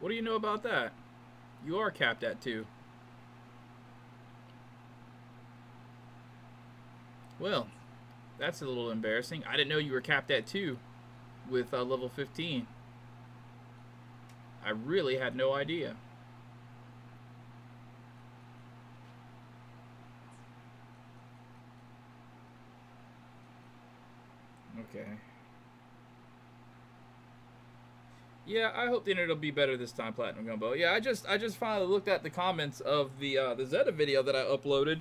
What do you know about that? You are capped at 2. Well, that's a little embarrassing. I didn't know you were capped at 2 with level 15. I really had no idea. Okay. Yeah, I hope the internet will be better this time, Platinum Gumbo. Yeah, I just finally looked at the comments of the Zeta video that I uploaded.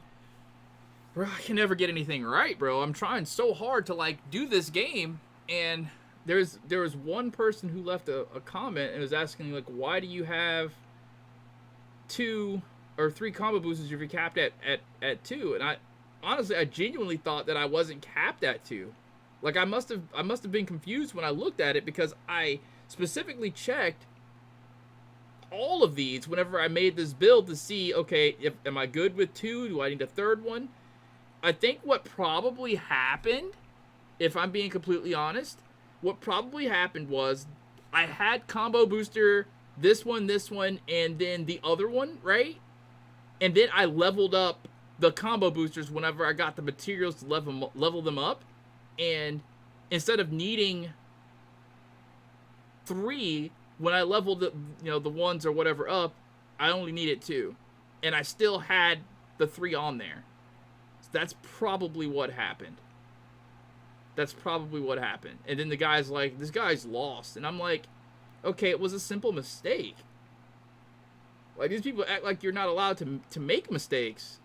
Bro, I can never get anything right, bro. I'm trying so hard to like do this game, and there was one person who left a comment and was asking like, why do you have 2 or 3 combo boosters if you're capped at 2? And I honestly, I genuinely thought that I wasn't capped at 2. Like I must have been confused when I looked at it, because I specifically checked all of these whenever I made this build to see, okay, if am I good with 2? Do I need a third one? I think what probably happened, if I'm being completely honest, what probably happened was I had combo booster this one, and then the other one, right? And then I leveled up the combo boosters whenever I got the materials to level them up. And instead of needing 3 when I leveled the ones or whatever up, I only needed 2, and I still had the 3 on there. So that's probably what happened. That's probably what happened. And then the guy's like, this guy's lost. And I'm like, okay, it was a simple mistake. Like, these people act like you're not allowed to make mistakes.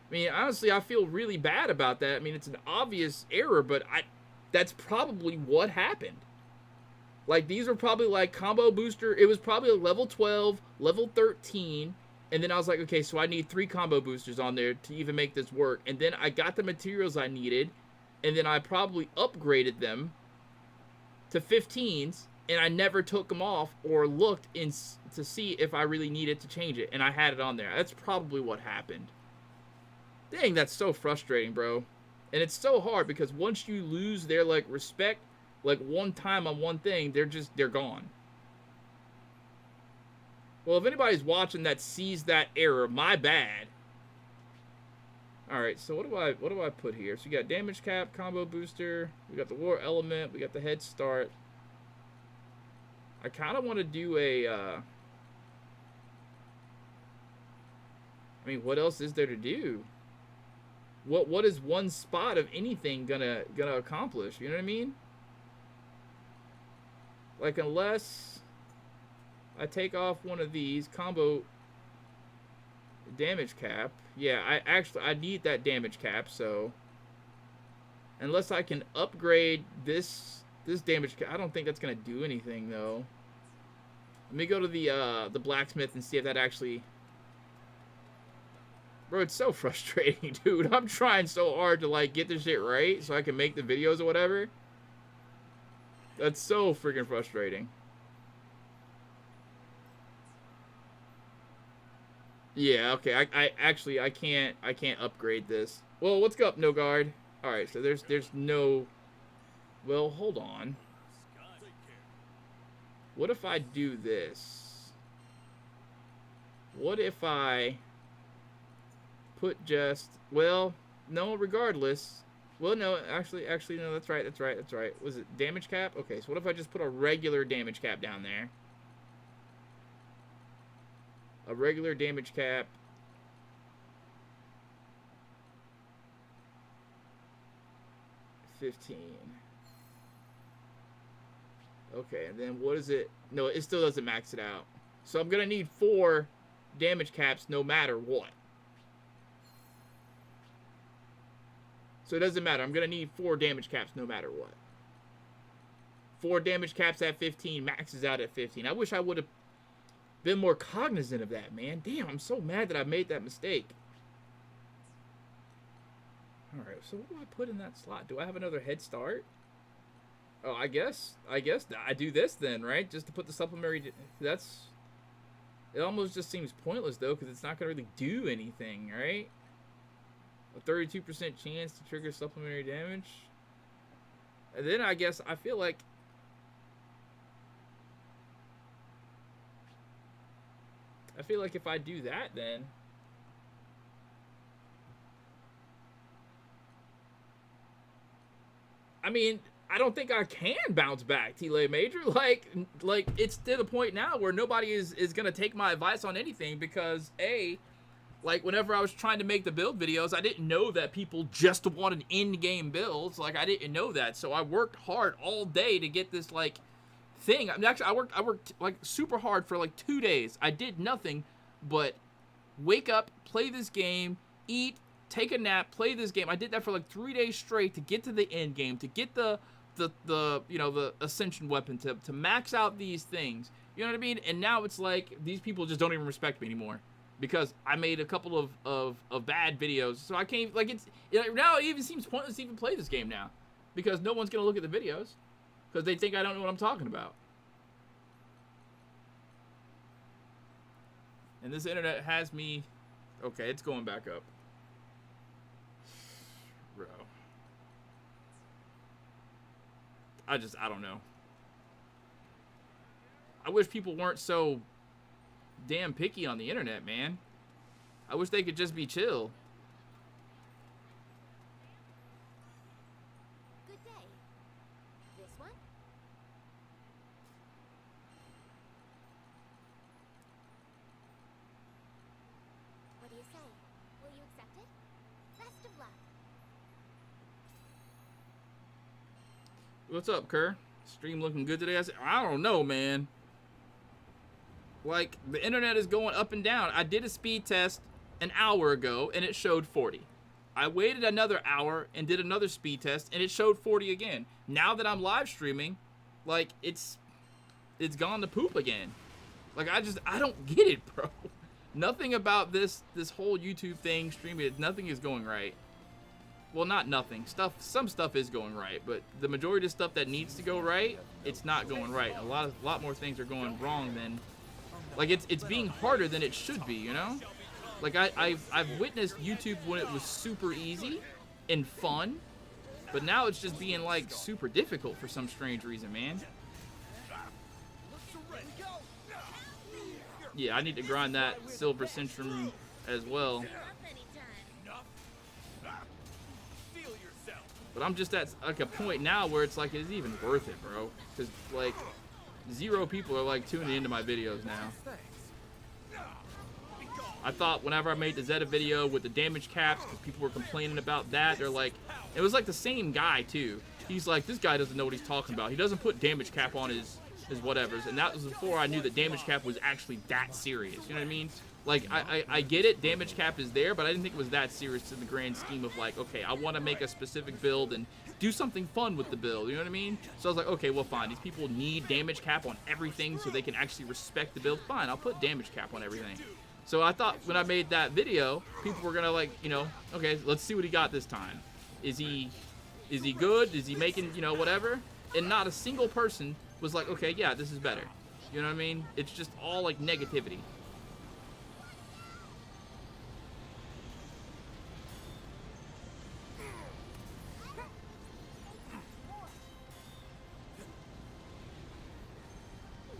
I mean, honestly, I feel really bad about that. I mean, it's an obvious error, but that's probably what happened. Like, these were probably like combo booster. It was probably a level 12, level 13. And then I was like, okay, so I need 3 combo boosters on there to even make this work. And then I got the materials I needed. And then I probably upgraded them to 15s. And I never took them off or looked in to see if I really needed to change it. And I had it on there. That's probably what happened. Dang, that's so frustrating, bro. And it's so hard because once you lose their like respect, like one time on one thing, they're gone. Well, if anybody's watching that sees that error, my bad. All right, so what do I put here? So you got damage cap, combo booster, we got the war element, we got the head start. I kind of want to do a I mean, what else is there to do? What is one spot of anything gonna accomplish? You know what I mean? Like, unless I take off one of these combo damage cap. Yeah, I need that damage cap, so unless I can upgrade this damage cap, I don't think that's gonna do anything though. Let me go to the blacksmith and see if that actually. Bro, it's so frustrating, dude. I'm trying so hard to like get this shit right so I can make the videos or whatever. That's so freaking frustrating. Yeah, okay. I can't upgrade this. Well, what's up, no guard? All right, so there's no. Well, hold on. What if I do this? What if I put just, well, no, regardless. Well, no, actually no, that's right. Was it damage cap? Okay, so what if I just put a regular damage cap down there? A regular damage cap. $15. Okay, and then what is it? No, it still doesn't max it out. So I'm gonna need 4 damage caps no matter what. So it doesn't matter. I'm gonna need 4 damage caps no matter what. 4 damage caps at 15 maxes out at 15. I wish I would have been more cognizant of that, man. Damn, I'm so mad that I made that mistake. Alright, so what do I put in that slot? Do I have another head start? Oh, I guess I do this then, right? Just to put the supplementary. That's. It almost just seems pointless though, because it's not gonna really do anything, right? A 32% chance to trigger supplementary damage. And then I guess I feel like I feel like if I do that, then I mean, I don't think I can bounce back, T-Lay Major. Like it's to the point now where nobody is gonna take my advice on anything because like whenever I was trying to make the build videos, I didn't know that people just wanted in-game builds. Like I didn't know that, so I worked hard all day to get this like thing. I mean, actually, I worked like super hard for like 2 days. I did nothing but wake up, play this game, eat, take a nap, play this game. I did that for like 3 days straight to get to the end game, to get the you know, the ascension weapon, to max out these things. You know what I mean? And now it's like these people just don't even respect me anymore because I made a couple of bad videos. So I can't, like, now it even seems pointless to even play this game now because no one's gonna look at the videos because they think I don't know what I'm talking about. And this internet has me. Okay, it's going back up. Bro. I don't know. I wish people weren't so damn picky on the internet, man. I wish they could just be chill. Good day. This one? What do you say? Will you accept it? Best of luck. What's up, Kerr? Stream looking good today? I don't know, man. Like, the internet is going up and down. I did a speed test an hour ago, and it showed 40. I waited another hour and did another speed test, and it showed 40 again. Now that I'm live streaming, like, it's gone to poop again. Like, I don't get it, bro. Nothing about this whole YouTube thing, streaming, nothing is going right. Well, not nothing. Some stuff is going right, but the majority of stuff that needs to go right, it's not going right. A lot more things are going wrong than, like, it's being harder than it should be, you know? Like I've witnessed YouTube when it was super easy and fun, but now it's just being like super difficult for some strange reason, man. Yeah, I need to grind that silver centrum as well. But I'm just at like a point now where it's like, is it even worth it, bro? Because like 0 people are like tuning into my videos now. I thought whenever I made the Zeta video with the damage caps, because people were complaining about that, they're like, it was like the same guy too. He's like, this guy doesn't know what he's talking about. He doesn't put damage cap on his whatevers. And that was before I knew that damage cap was actually that serious. You know what I mean? Like, I get it, damage cap is there, but I didn't think it was that serious in the grand scheme of like, okay, I want to make a specific build and do something fun with the build, you know what I mean? So I was like, okay, well, fine. These people need damage cap on everything so they can actually respect the build. Fine, I'll put damage cap on everything. So I thought when I made that video, people were gonna like, you know, okay, let's see what he got this time. Is he good? Is he making, you know, whatever? And not a single person was like, okay, yeah, this is better. You know what I mean? It's just all like negativity.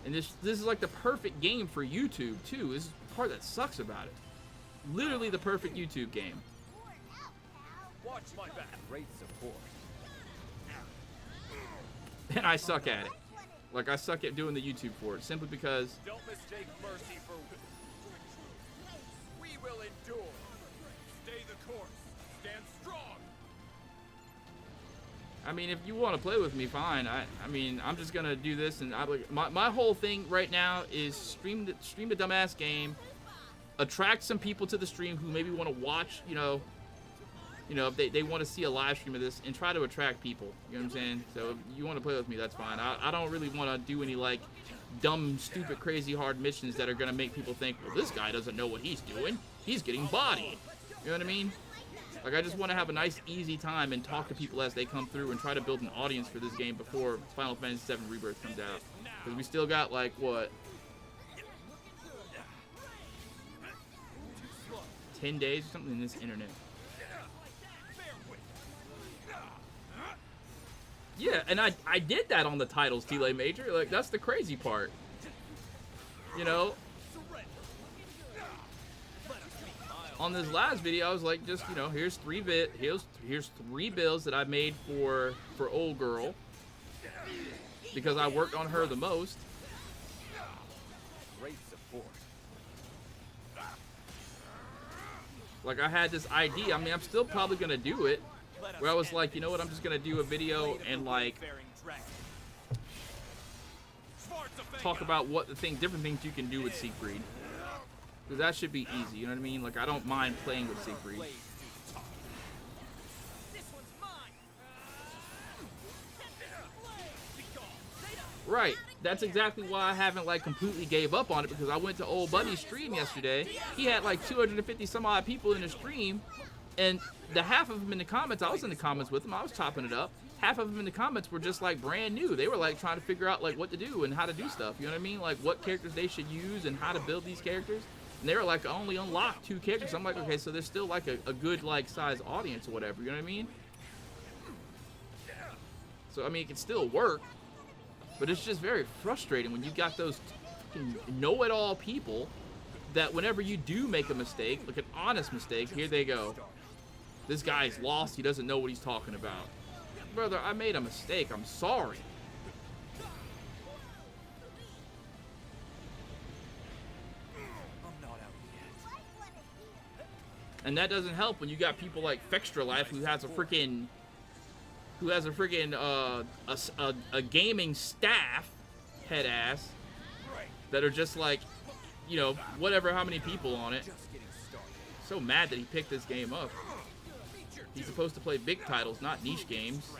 And this is like the perfect game for YouTube too. This is the part that sucks about it. Literally the perfect YouTube game. Watch my back. Great support. And I suck at it. Like, I suck at doing the YouTube for it simply because Don't mistake mercy for we will endure. Stay the course. Stand strong. I mean, if you want to play with me, fine. I mean, I'm just gonna do this, and my whole thing right now is stream the dumbass game, attract some people to the stream who maybe want to watch, you know, if they want to see a live stream of this, and try to attract people. You know what I'm saying? So if you want to play with me, that's fine. I don't really want to do any like dumb, stupid, crazy hard missions that are gonna make people think, well, this guy doesn't know what he's doing. He's getting bodied. You know what I mean? Like, I just want to have a nice, easy time and talk to people as they come through and try to build an audience for this game before Final Fantasy VII Rebirth comes out. Because we still got, like, what? 10 days or something in this internet. Yeah, and I did that on the titles, T-Lay Major. Like, that's the crazy part. You know? on this last video, I was like, just, you know, here's three builds that I made for old girl because I worked on her the most. Great support. Like, I had this idea. I mean, I'm still probably gonna do it. Where I was like, you know what? I'm just gonna do a video and like talk about what different things you can do with Siegfried. Because that should be easy, you know what I mean? Like, I don't mind playing with Siegfried. Right. That's exactly why I haven't, like, completely gave up on it, because I went to old buddy's stream yesterday. He had, like, 250 some odd people in the stream, and the half of them in the comments, I was in the comments with them, I was chopping it up. Half of them in the comments were just, like, brand new. They were, like, trying to figure out, like, what to do and how to do stuff, you know what I mean? Like, what characters they should use and how to build these characters. And they were like, I only unlocked 2 characters. I'm like, okay, so there's still like a good like size audience or whatever, you know what I mean? So I mean, it can still work, but it's just very frustrating when you got those know-it-all people that whenever you do make a mistake, like an honest mistake, here they go. This guy's lost, he doesn't know what he's talking about. Brother, I made a mistake, I'm sorry. And that doesn't help when you got people like Fextra Life who has a freaking a gaming staff head ass that are just like, you know, whatever, how many people on it. So mad that he picked this game up. He's supposed to play big titles, not niche games.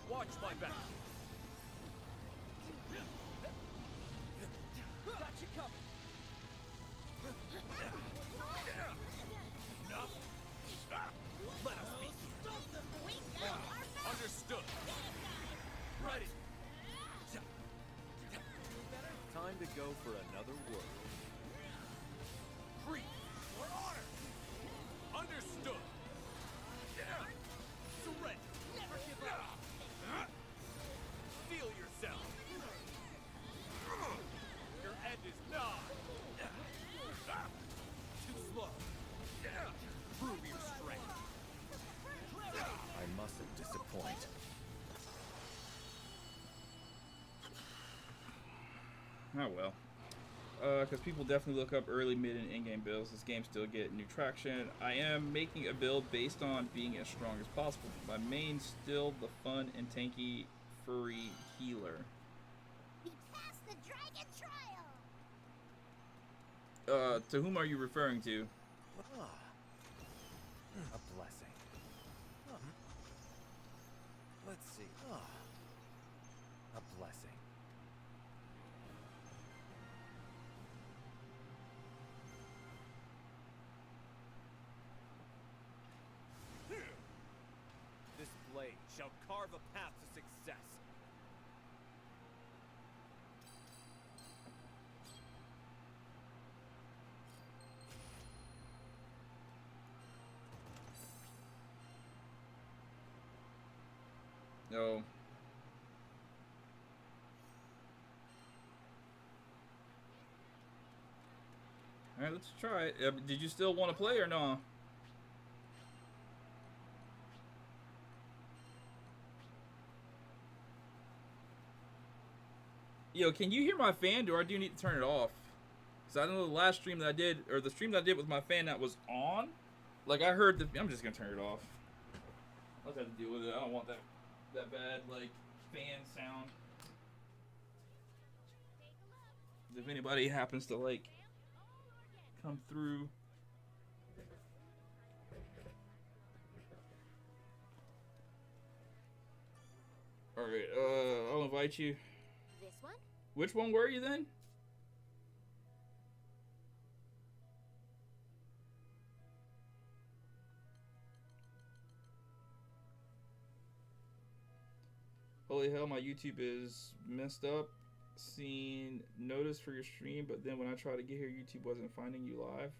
Watch my back. Understood. Ready. Time to go for another world. Creep for honor. Understood. Surrender. Never give up. Feel yourself. Your end is nigh. Too slow. Prove your strength. I mustn't disappoint. Oh well. Because people definitely look up early, mid, and in-game builds. This game still get new traction. I am making a build based on being as strong as possible. My main still the fun and tanky furry healer. We passed the dragon trial. To whom are you referring to? A blessing. Let's see. A blessing. This blade shall carve a path to success. No. Alright, let's try it. Did you still want to play or no? Yo, can you hear my fan, or do you need to turn it off? Because I know the last stream that I did, or the stream that I did with my fan that was on, like I heard the... I'm just going to turn it off. I'll just have to deal with it. I don't want that bad, like, fan sound. If anybody happens to, like, come through. Alright, I'll invite you. This one? Which one were you then? Holy hell, my YouTube is messed up. Seen notice for your stream, but then when I tried to get here, YouTube wasn't finding you live.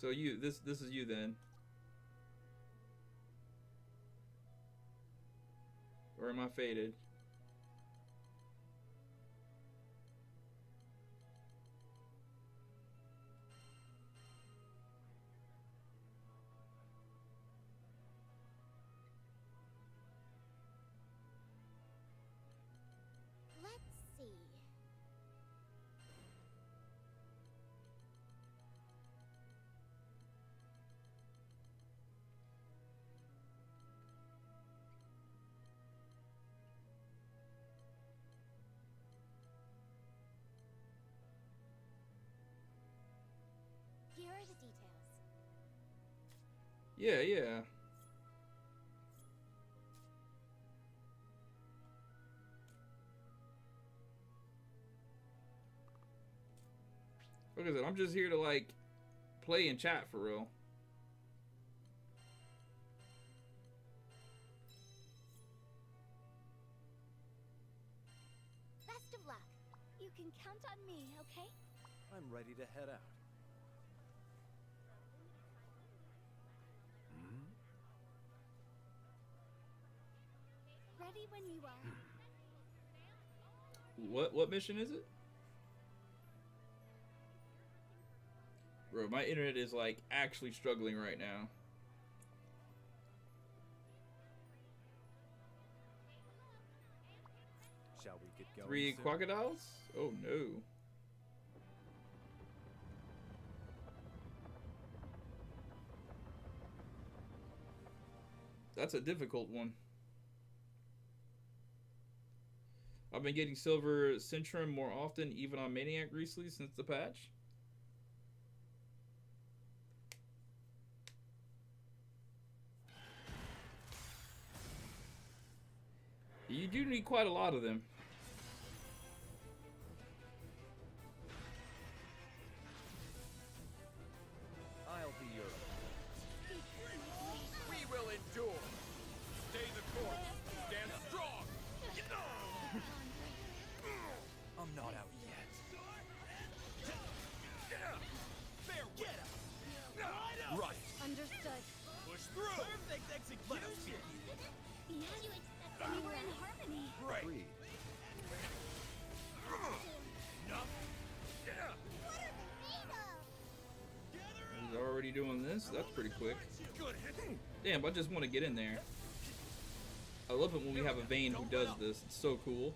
So you, this is you then. Or am I faded? Let's see. Here are the details. Yeah, yeah. Like I said, I'm just here to like play and chat for real. Best of luck. You can count on me, okay? I'm ready to head out. Ready when you are. What mission is it? Bro, my internet is like actually struggling right now. Shall we get going? 3 soon? crocodiles? Oh no. That's a difficult one. I've been getting silver Centrum more often, even on Maniac recently since the patch. You do need quite a lot of them. I'll be your. We will endure. Stay the course. Stand strong. I'm not out yet. Fair get up. Right. Understood. Push through. Perfect execution. Yeah, you expect we were in harmony. Great. Enough. What are they made of? He's already doing this. That's pretty quick. Good hit. Damn, I just want to get in there. I love it when we have a Vayne who does this. It's so cool.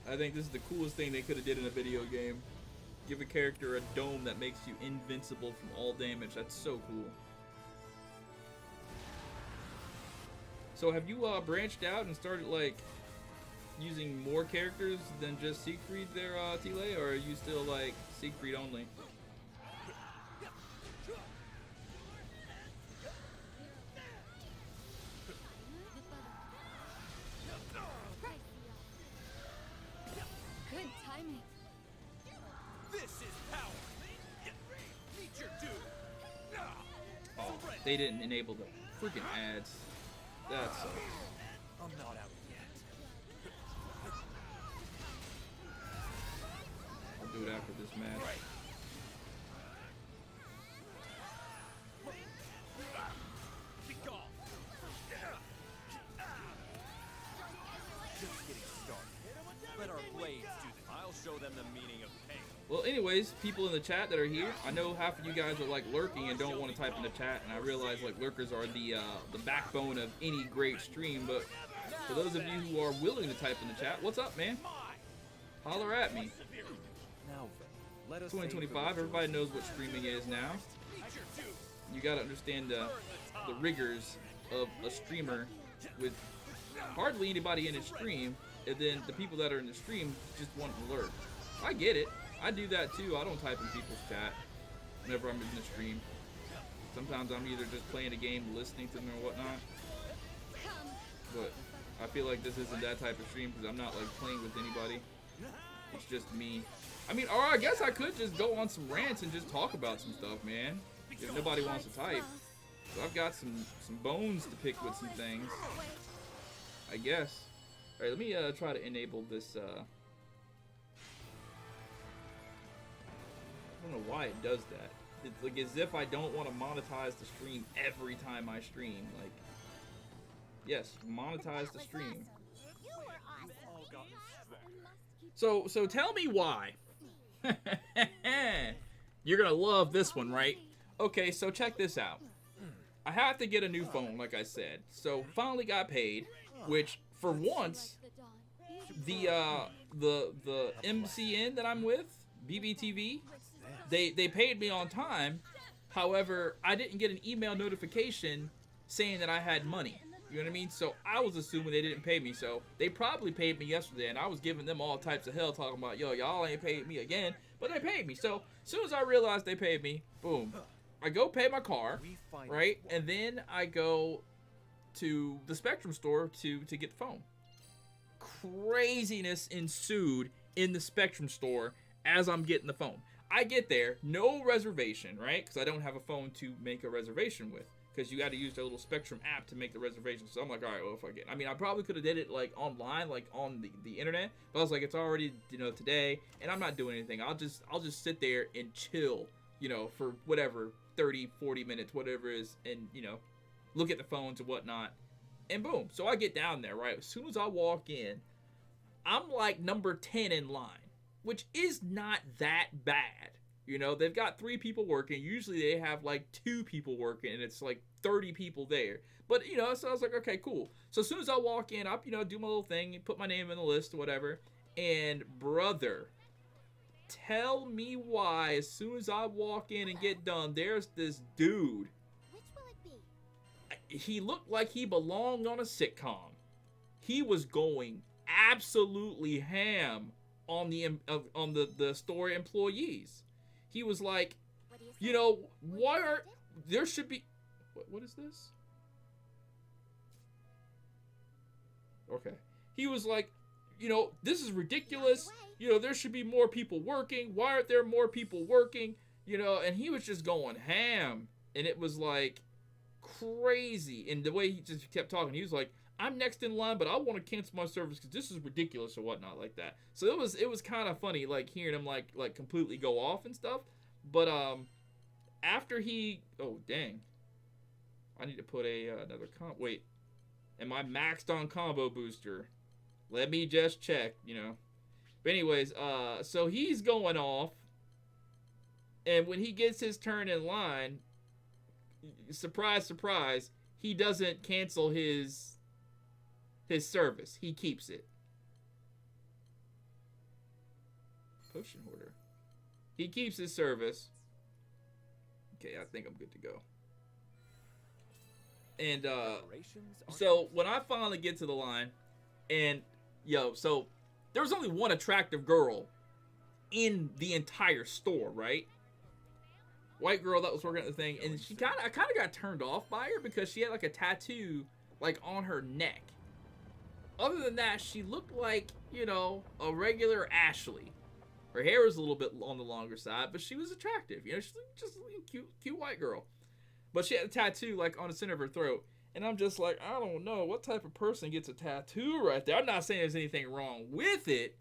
I think this is the coolest thing they could have did in a video game. Give a character a dome that makes you invincible from all damage. That's so cool. So have you branched out and started like using more characters than just Siegfried there, Tile, or are you still like Siegfried only? Good timing. This is power. Meet your doom. Oh, they didn't enable the freaking ads. That sucks. I'm not out yet. I'll do it after this match. Be gone. Just getting started. Let our blades do this. I'll show them the meaning of pain. Well, anyways, people in the chat that are here, I know half of you guys are like lurking and don't want to type in the chat, and I realize like lurkers are the backbone of any great stream. But for those of you who are willing to type in the chat, what's up, man? Holler at me. Now, let us 2025, everybody knows what streaming is now. You gotta understand the rigors of a streamer with hardly anybody in his stream, and then the people that are in the stream just want to lurk. I get it. I do that too. I don't type in people's chat whenever I'm in the stream. Sometimes I'm either just playing a game, listening to them or whatnot. But I feel like this isn't that type of stream because I'm not like playing with anybody. It's just me. I mean, or I guess I could just go on some rants and just talk about some stuff, man. If nobody wants to type. So I've got some bones to pick with some things. I guess. Alright, let me try to enable this don't know why it does that. It's like as if I don't want to monetize the stream every time I stream. Like, yes, monetize the stream. You were awesome. So tell me why. You're gonna love this one, right? Okay, so check this out. I have to get a new phone, like I said. So finally got paid, which for once, the MCN that I'm with, BBTV, they paid me on time. However, I didn't get an email notification saying that I had money. You know what I mean? So I was assuming they didn't pay me. So they probably paid me yesterday, and I was giving them all types of hell talking about, yo, y'all ain't paid me again. But they paid me. So as soon as I realized they paid me, boom, I go pay my car, right? And then I go to the Spectrum store to get the phone. Craziness ensued in the Spectrum store as I'm getting the phone. I get there, no reservation, right? Because I don't have a phone to make a reservation with. Because you got to use the little Spectrum app to make the reservation. So I'm like, all right, well, if I get, I mean, I probably could have did it like online, like on the internet. But I was like, it's already, you know, today, and I'm not doing anything. I'll just sit there and chill, you know, for whatever 30, 40 minutes, whatever it is, and you know, look at the phones and whatnot. And boom, so I get down there, right? As soon as I walk in, I'm like number 10 in line, which is not that bad. You know, they've got 3 people working. Usually they have like 2 people working, and it's like 30 people there. But, you know, so I was like, okay, cool. So as soon as I walk in, I, you know, do my little thing, put my name in the list or whatever. And brother, tell me why as soon as I walk in and get done, there's this dude. Which will it be? He looked like he belonged on a sitcom. He was going absolutely ham on the store employees. He was like, What do you you say? know, Will why you are accept it? there should be what is this? Okay. He was like, you know, this is ridiculous. You know, there should be more people working. Why aren't there more people working? You know, and he was just going ham. And it was like crazy. And the way he just kept talking, he was like, I'm next in line, but I want to cancel my service because this is ridiculous or whatnot like that. So it was kind of funny, like hearing him like completely go off and stuff. But after he, oh dang, I need to put another wait, am I maxed on combo booster? Let me just check, you know. But anyways, so he's going off, and when he gets his turn in line, surprise, surprise, he doesn't cancel his service. He keeps it. Potion hoarder. He keeps his service. Okay, I think I'm good to go. And so when I finally get to the line, and yo, so there was only one attractive girl in the entire store, right? White girl that was working at the thing, and I kind of got turned off by her because she had like a tattoo like on her neck. Other than that, she looked like, you know, a regular Ashley. Her hair was a little bit on the longer side, but she was attractive. You know, she's just a cute white girl. But she had a tattoo, like, on the center of her throat. And I'm just like, I don't know. What type of person gets a tattoo right there? I'm not saying there's anything wrong with it.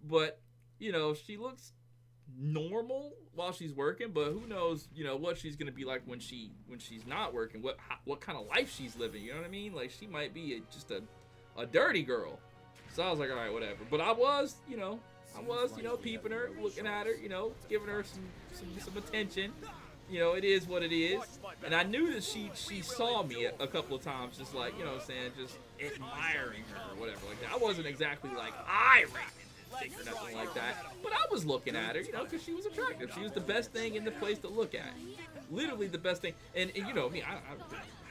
But, you know, she looks normal while she's working. But who knows, you know, what she's going to be like when she's not working. What kind of life she's living, you know what I mean? Like, she might be just a dirty girl. So I was like, all right, whatever. But I was, you know, peeping her, looking at her, you know, giving her some attention. You know, it is what it is. And I knew that she saw me a couple of times, just like, you know what I'm saying, just admiring her or whatever like that. I wasn't exactly like eye-raping or nothing like that. But I was looking at her, you know, because she was attractive. She was the best thing in the place to look at. Literally the best thing. And you know me, I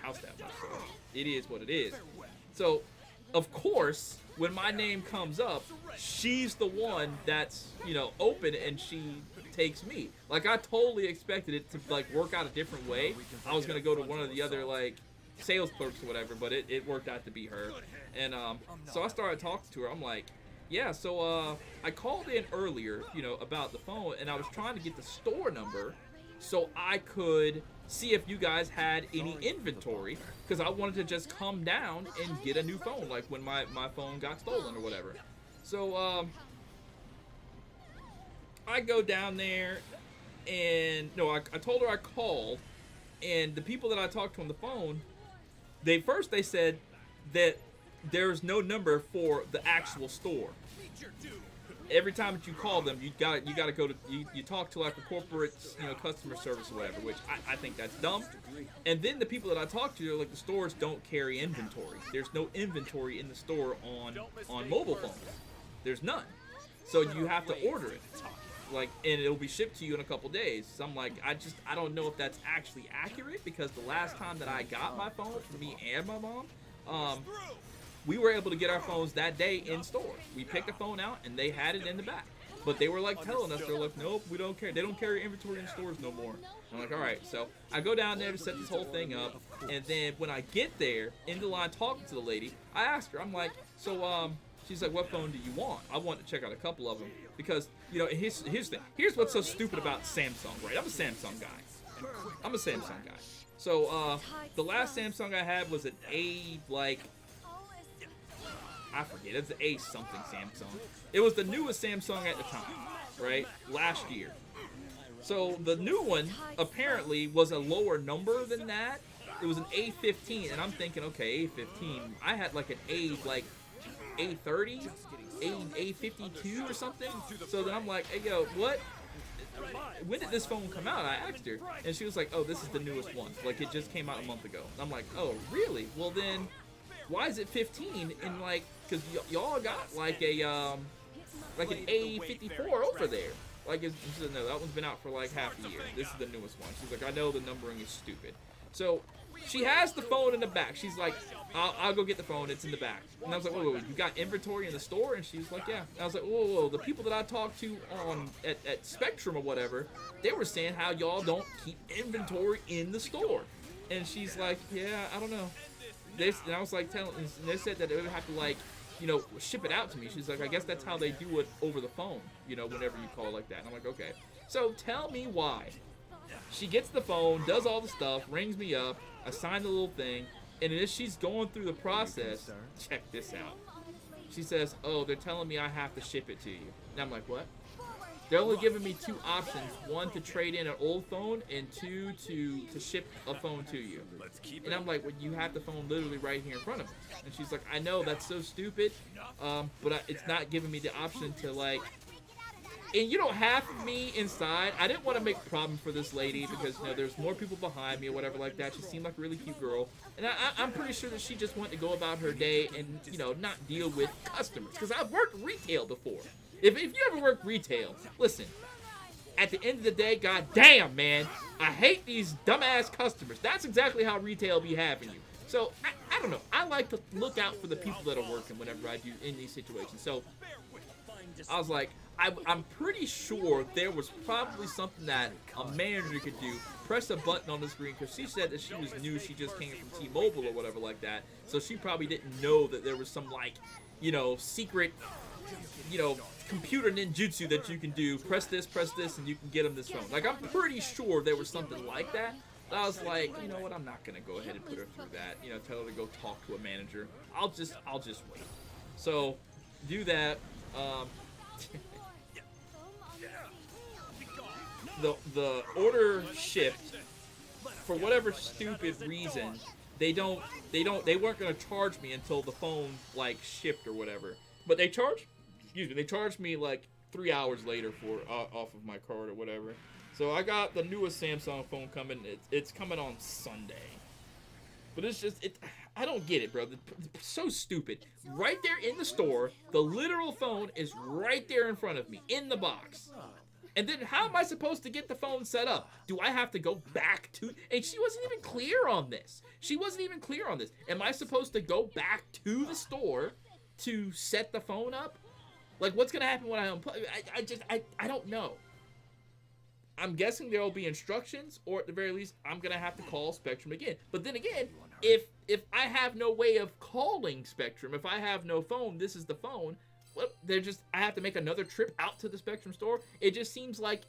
house that myself. It is what it is. So, of course, when my name comes up, she's the one that's, you know, open, and she takes me. Like, I totally expected it to, like, work out a different way. I was going to go to one of the other, like, sales clerks or whatever, but it worked out to be her. And so I started talking to her. I'm like, yeah, so I called in earlier, you know, about the phone, and I was trying to get the store number so I could see if you guys had any inventory, because I wanted to just come down and get a new phone, like when my phone got stolen or whatever. So I go down there, And no, I told her I called, and the people that I talked to on the phone, they said that there's no number for the actual store. Every time that you call them, you gotta go to you talk to like a corporate customer service or whatever, which I think that's dumb. And then the people that I talk to, like the stores don't carry inventory. There's no inventory in the store on mobile phones. There's none. So you have to order it, like, and it'll be shipped to you in a couple days. So I'm like, I don't know if that's actually accurate, because the last time that I got my phone for me and my mom, we were able to get our phones that day in store. We picked a phone out and they had it in the back. But they were like telling us, they're like, nope, we don't care. They don't carry inventory in stores no more. I'm like, all right. So I go down there to set this whole thing up. And then when I get there, in the line talking to the lady, I asked her, I'm like, so, she's like, what phone do you want? I want to check out a couple of them. Because, here's the thing. Here's what's so stupid about Samsung, right? I'm a Samsung guy. So, the last Samsung I had was an I forget, it's the A something Samsung. It was the newest Samsung at the time, right? Last year. So the new one apparently was a lower number than that. It was an A15, and I'm thinking, okay, A15. I had like an A30, A52 or something. So then I'm like, hey, yo, what? When did this phone come out? I asked her, and she was like, oh, this is the newest one. Like, it just came out a month ago. I'm like, oh, really? Well, then why is it 15? And like, because y'all got like an A54 over there. Like, she said, no, that one's been out for like half a year. This is the newest one. She's like, I know the numbering is stupid. So she has the phone in the back. She's like, I'll go get the phone. It's in the back. And I was like, whoa, you got inventory in the store? And she was like, yeah. And I was like, whoa. The people that I talked to at Spectrum or whatever, they were saying how y'all don't keep inventory in the store. And she's like, yeah, I don't know. And I was like, they said that they would have to like, ship it out to me. She's like, I guess that's how they do it over the phone, whenever you call like that. And I'm like, okay. So tell me why. She gets the phone, does all the stuff, rings me up, I sign the little thing, and as she's going through the process, check this out. She says, oh, they're telling me I have to ship it to you. And I'm like, what? They're only giving me two options. One, to trade in an old phone, and two, to ship a phone to you. And I'm like, well, you have the phone literally right here in front of us. And she's like, I know, that's so stupid, but it's not giving me the option to, like, and half of me inside, I didn't want to make a problem for this lady because, there's more people behind me or whatever like that. She seemed like a really cute girl. And I'm pretty sure that she just wanted to go about her day and, not deal with customers. Because I've worked retail before. If you ever work retail, listen, at the end of the day, god damn, man, I hate these dumbass customers. That's exactly how retail be having you. So, I don't know. I like to look out for the people that are working whenever I do in these situations. So, I was like, I'm pretty sure there was probably something that a manager could do. Press a button on the screen, because she said that she was new. She just came from T-Mobile or whatever like that. So, she probably didn't know that there was some, like, secret, computer ninjutsu that you can do. Press this, and you can get them this phone. Like, I'm pretty sure there was something like that. But I was like, you know what? I'm not gonna go ahead and put her through that. Tell her to go talk to a manager. I'll just wait. So, do that. The order shipped for whatever stupid reason. They weren't gonna charge me until the phone like shipped or whatever. But they charged me like 3 hours later for off of my card or whatever. So I got the newest Samsung phone coming. It's coming on Sunday. But it's just I don't get it, bro. It's so stupid. Right there in the store, the literal phone is right there in front of me in the box. And then how am I supposed to get the phone set up? Do I have to go back to... And she wasn't even clear on this. Am I supposed to go back to the store to set the phone up? Like, what's going to happen when I unplug? I don't know. I'm guessing there will be instructions, or at the very least, I'm going to have to call Spectrum again. But then again, if I have no way of calling Spectrum, if I have no phone, this is the phone... Well, I have to make another trip out to the Spectrum store. It just seems like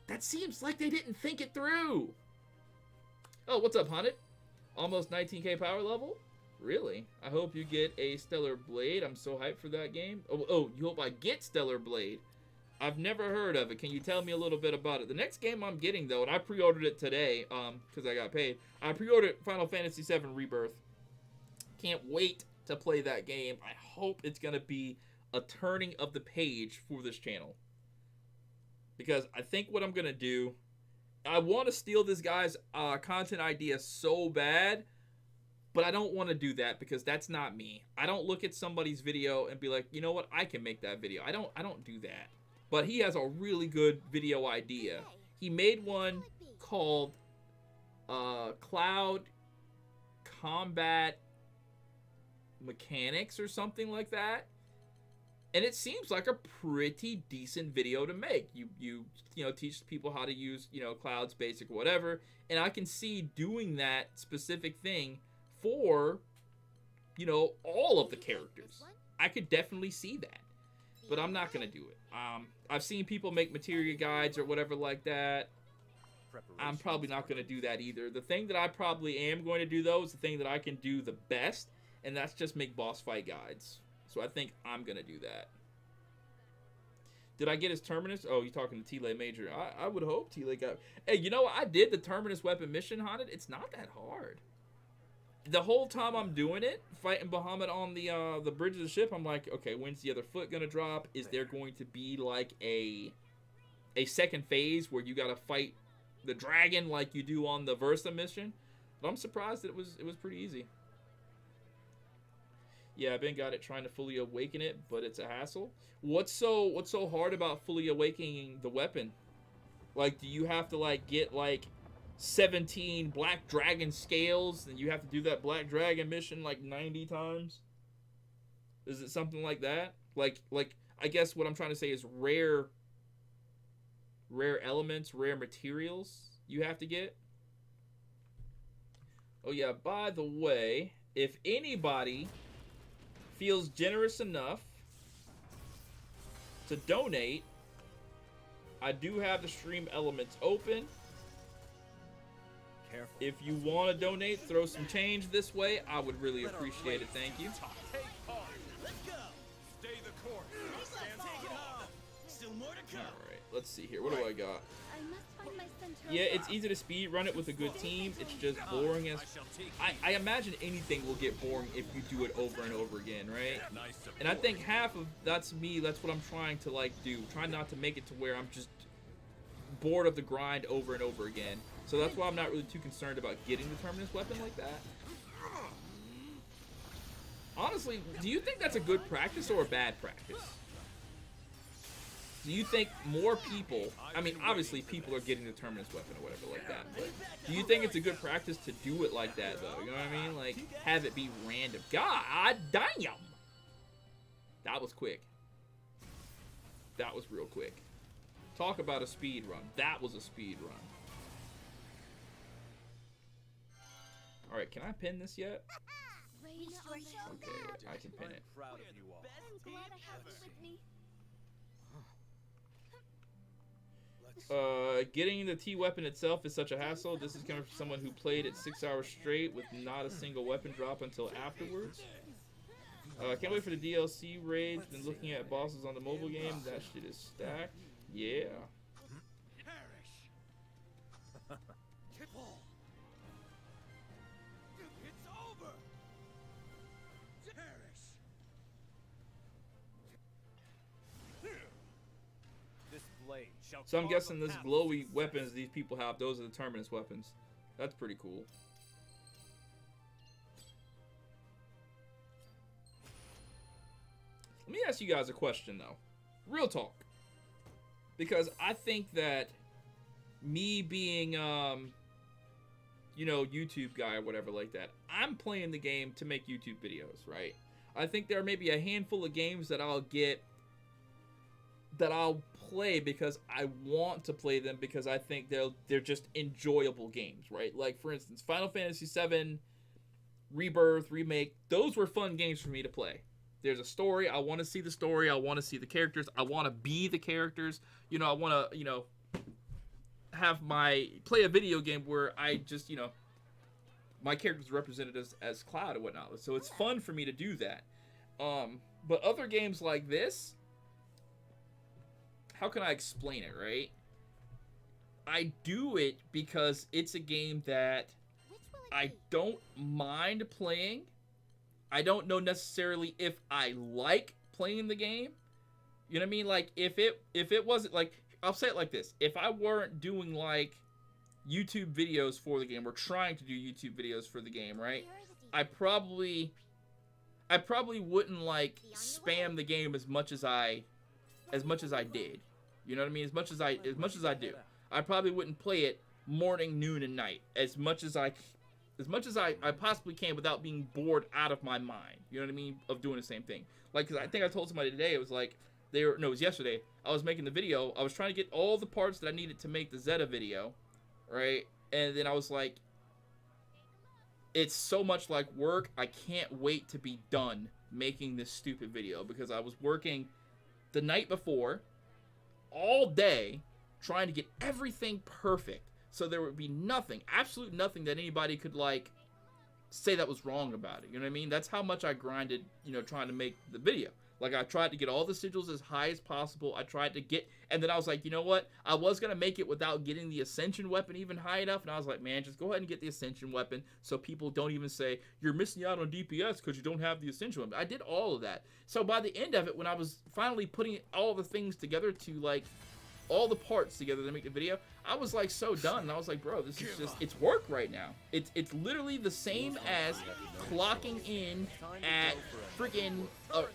that seems like they didn't think it through. Oh, what's up, Haunted? Almost 19k power level? Really? I hope you get a Stellar Blade. I'm so hyped for that game. Oh, you hope I get Stellar Blade. I've never heard of it. Can you tell me a little bit about it? The next game I'm getting, though, and I pre-ordered it today because I got paid. I pre-ordered Final Fantasy VII Rebirth. Can't wait to play that game. I hope it's going to be a turning of the page for this channel. Because I think what I'm going to do, I want to steal this guy's content idea so bad, but I don't want to do that because that's not me. I don't look at somebody's video and be like, you know what, I can make that video. I don't do that. But he has a really good video idea. He made one called Cloud Combat Mechanics or something like that. And it seems like a pretty decent video to make. You know, teach people how to use, you know, Cloud's basic whatever. And I can see doing that specific thing for, you know, all of the characters. I could definitely see that. But I'm not going to do it. I've seen people make materia guides or whatever like that. I'm probably not going to do that either. The thing that I probably am going to do, though, is the thing that I can do the best. And that's just make boss fight guides. So I think I'm going to do that. Did I get his Terminus? Oh, you're talking to Tile Major. I would hope Tile got... Hey, you know what? I did the Terminus weapon mission, Haunted. It's not that hard. The whole time I'm doing it, fighting Bahamut on the bridge of the ship, I'm like, okay, when's the other foot going to drop? Is there going to be like a second phase where you got to fight the dragon like you do on the Versa mission? But I'm surprised that it was pretty easy. Yeah, Ben got it trying to fully awaken it, but it's a hassle. What's so hard about fully awakening the weapon? Like, do you have to like get like 17 black dragon scales and you have to do that black dragon mission like 90 times? Is it something like that? Like I guess what I'm trying to say is rare elements, rare materials you have to get. Oh yeah, by the way, if anybody feels generous enough to donate, I do have the stream elements open. Careful. If you want to donate, throw some change this way. I would really appreciate it. Thank you. Take part. Let's go. Stay the course. Stand take it home. Still more to come. All right, let's see here. What do I got? I must find my center. Yeah, it's easy to speed run it with a good team. It's just boring as... I imagine anything will get boring if you do it over and over again, right? And I think half of that's me. That's what I'm trying to like do. Try not to make it to where I'm just bored of the grind over and over again. So that's why I'm not really too concerned about getting the Terminus weapon like that. Honestly, do you think that's a good practice or a bad practice? Do you think more people, I mean, obviously people are getting the Terminus weapon or whatever like that, but do you think it's a good practice to do it like that, though? You know what I mean? Like, have it be random. God damn! That was quick. That was real quick. Talk about a speed run. That was a speed run. Alright, can I pin this yet? Okay, I can pin it. Proud of you all. I'm glad I have you with me. Getting the T weapon itself is such a hassle. This is coming from someone who played it 6 hours straight with not a single weapon drop until afterwards. Can't wait for the DLC raids. Been looking at bosses on the mobile game. That shit is stacked. Yeah. Perish. It's over. Perish. This blade shall So I'm carve guessing a this path glowy of weapons success. these people have, those are the Terminus weapons. That's pretty cool. Let me ask you guys a question, though. Real talk. Because I think that me being, you know, YouTube guy or whatever like that, I'm playing the game to make YouTube videos, right? I think there may be a handful of games that I'll get, that I'll play because I want to play them because I think they're just enjoyable games, right? Like, for instance, Final Fantasy VII, Rebirth, Remake, those were fun games for me to play. There's a story. I want to see the story. I want to see the characters. I want to be the characters. You know, I want to, you know, play a video game where I just, you know, my character's represented as Cloud and whatnot. So it's fun for me to do that. But other games like this how can I explain it, right? I do it because it's a game that Which will it I be? don't mind playing. I don't know necessarily if I like playing the game. You know what I mean? Like if it wasn't like, I'll say it like this: if I weren't doing like YouTube videos for the game or trying to do YouTube videos for the game, right? Here are the details. I probably wouldn't like spam the game as much as I did. You know what I mean? As much as I do. I probably wouldn't play it morning, noon, and night as much as I possibly can without being bored out of my mind. You know what I mean? Of doing the same thing. Like, cause I think I told somebody today, it was like, it was yesterday. I was making the video. I was trying to get all the parts that I needed to make the Zeta video, right? And then I was like, it's so much like work. I can't wait to be done making this stupid video because I was working the night before all day trying to get everything perfect so there would be nothing, absolute nothing that anybody could like say that was wrong about it. You know what I mean? That's how much I grinded, you know, trying to make the video. Like, I tried to get all the sigils as high as possible. I tried to get, and then I was like, you know what? I was going to make it without getting the Ascension weapon even high enough, and I was like, man, just go ahead and get the Ascension weapon so people don't even say, you're missing out on DPS because you don't have the Ascension weapon. I did all of that. So by the end of it, when I was finally putting all the things together to, like, all the parts together to make the video, I was like so done, and I was like, bro, this is just, it's work right now. It's literally the same as clocking in at freaking a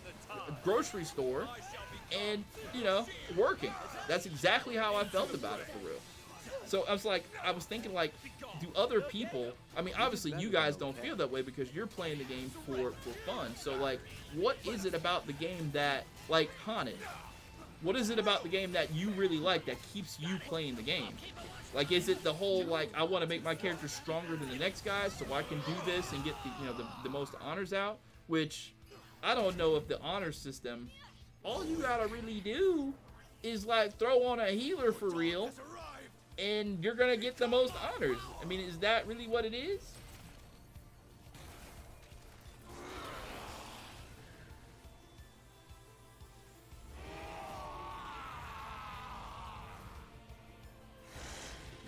grocery store and, you know, working. That's exactly how I felt about it, for real. So I was thinking like, do other people, I mean, obviously you guys don't feel that way because you're playing the game for fun. So like, what is it about the game that, like Haunted, what is it about the game that you really like that keeps you playing the game? Like, is it the whole, like, I want to make my character stronger than the next guy so I can do this and get the, you know, the most honors out? Which, I don't know if the honor system, all you gotta really do is, like, throw on a healer for real, and you're gonna get the most honors. I mean, is that really what it is?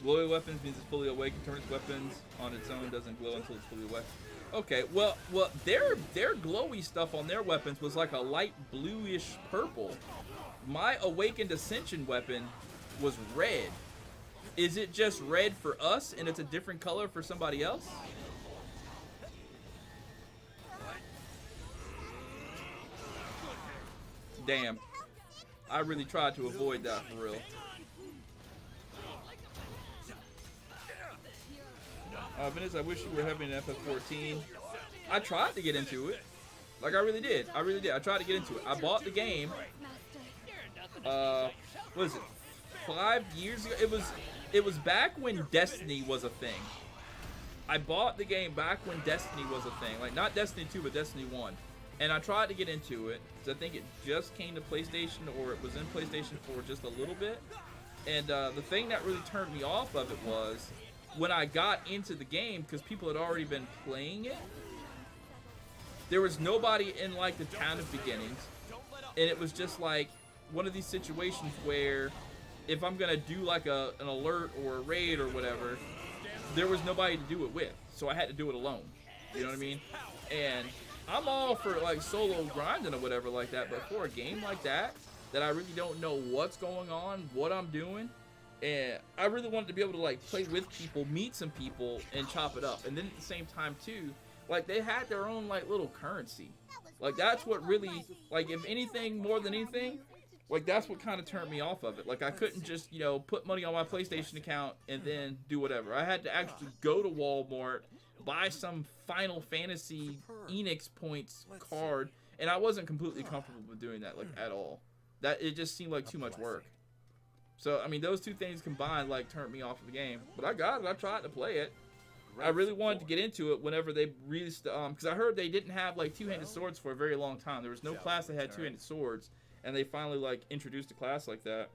Glowy weapons means it's fully awake and turns weapons on its own doesn't glow until it's fully awake. Okay, well, their glowy stuff on their weapons was like a light bluish purple. My awakened Ascension weapon was red. Is it just red for us and it's a different color for somebody else? Damn. I really tried to avoid that for real. Ventus, I wish you were having an FF14. I tried to get into it. Like, I really did. I tried to get into it. I bought the game. What is it? 5 years ago? It was back when Destiny was a thing. I bought the game back when Destiny was a thing. Like, not Destiny 2, but Destiny 1. And I tried to get into it. Because I think it just came to PlayStation, or it was in PlayStation 4 just a little bit. And the thing that really turned me off of it was, when I got into the game, because people had already been playing it, there was nobody in like the town of beginnings, and it was just like one of these situations where if I'm gonna do like an alert or a raid or whatever, there was nobody to do it with, so I had to do it alone. You know what I mean? And I'm all for like solo grinding or whatever like that, but for a game like that I really don't know what's going on, what I'm doing. And I really wanted to be able to like play with people, meet some people, and chop it up. And then at the same time too, like they had their own like little currency. Like that's what really, like if anything, more than anything, like that's what kind of turned me off of it. Like I couldn't just, you know, put money on my PlayStation account and then do whatever. I had to actually go to Walmart, buy some Final Fantasy Enix points card, and I wasn't completely comfortable with doing that like at all. That it just seemed like too much work. So, I mean, those two things combined, like, turned me off of the game. But I got it. I tried to play it. I really wanted to get into it whenever they released, because I heard they didn't have, like, two-handed swords for a very long time. There was no class that had two-handed swords, and they finally, like, introduced a class like that.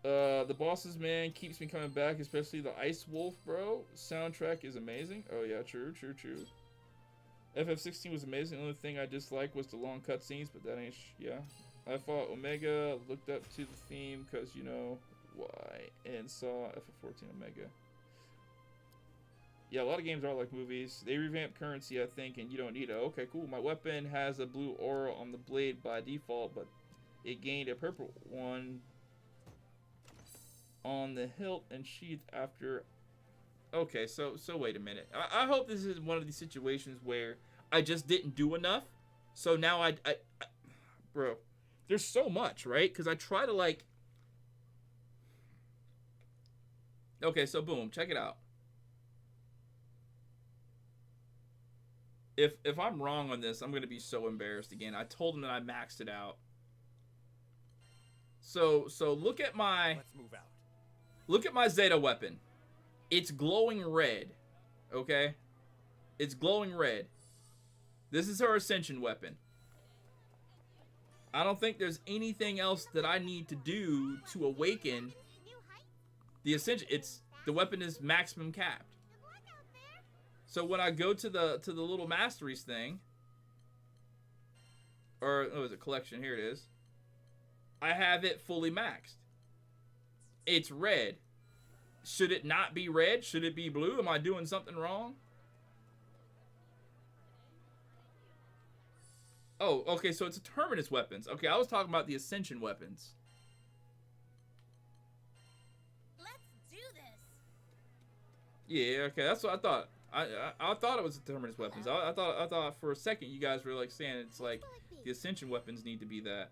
The bosses, man, keeps me coming back, especially the Ice Wolf, bro. Soundtrack is amazing. Oh, yeah, true. FF16 was amazing. The only thing I disliked was the long cutscenes, but that ain't, yeah. I fought Omega, looked up to the theme because you know why, and saw FF14 Omega. Yeah, a lot of games are like movies. They revamped currency, I think, and you don't need it. Okay, cool. My weapon has a blue aura on the blade by default, but it gained a purple one on the hilt and sheath after. Okay, so wait a minute. I hope this is one of these situations where I just didn't do enough. So now I bro, there's so much, right? Because I try to like. Okay, so boom, check it out. If I'm wrong on this, I'm gonna be so embarrassed again. I told him that I maxed it out. So look at my. Let's move out. Look at my Zeta weapon. It's glowing red. Okay? It's glowing red. This is her Ascension weapon. I don't think there's anything else that I need to do to awaken the Ascension. The weapon is maximum capped. So when I go to the little masteries thing, or oh, is it collection? Here it is. I have it fully maxed. It's red. Should it not be red? Should it be blue? Am I doing something wrong? Oh, okay, so it's a Terminus weapons. Okay, I was talking about the Ascension weapons. Let's do this. Yeah, okay, that's what I thought. I thought it was the Terminus weapons. I thought for a second you guys were like saying it's like the Ascension weapons need to be that.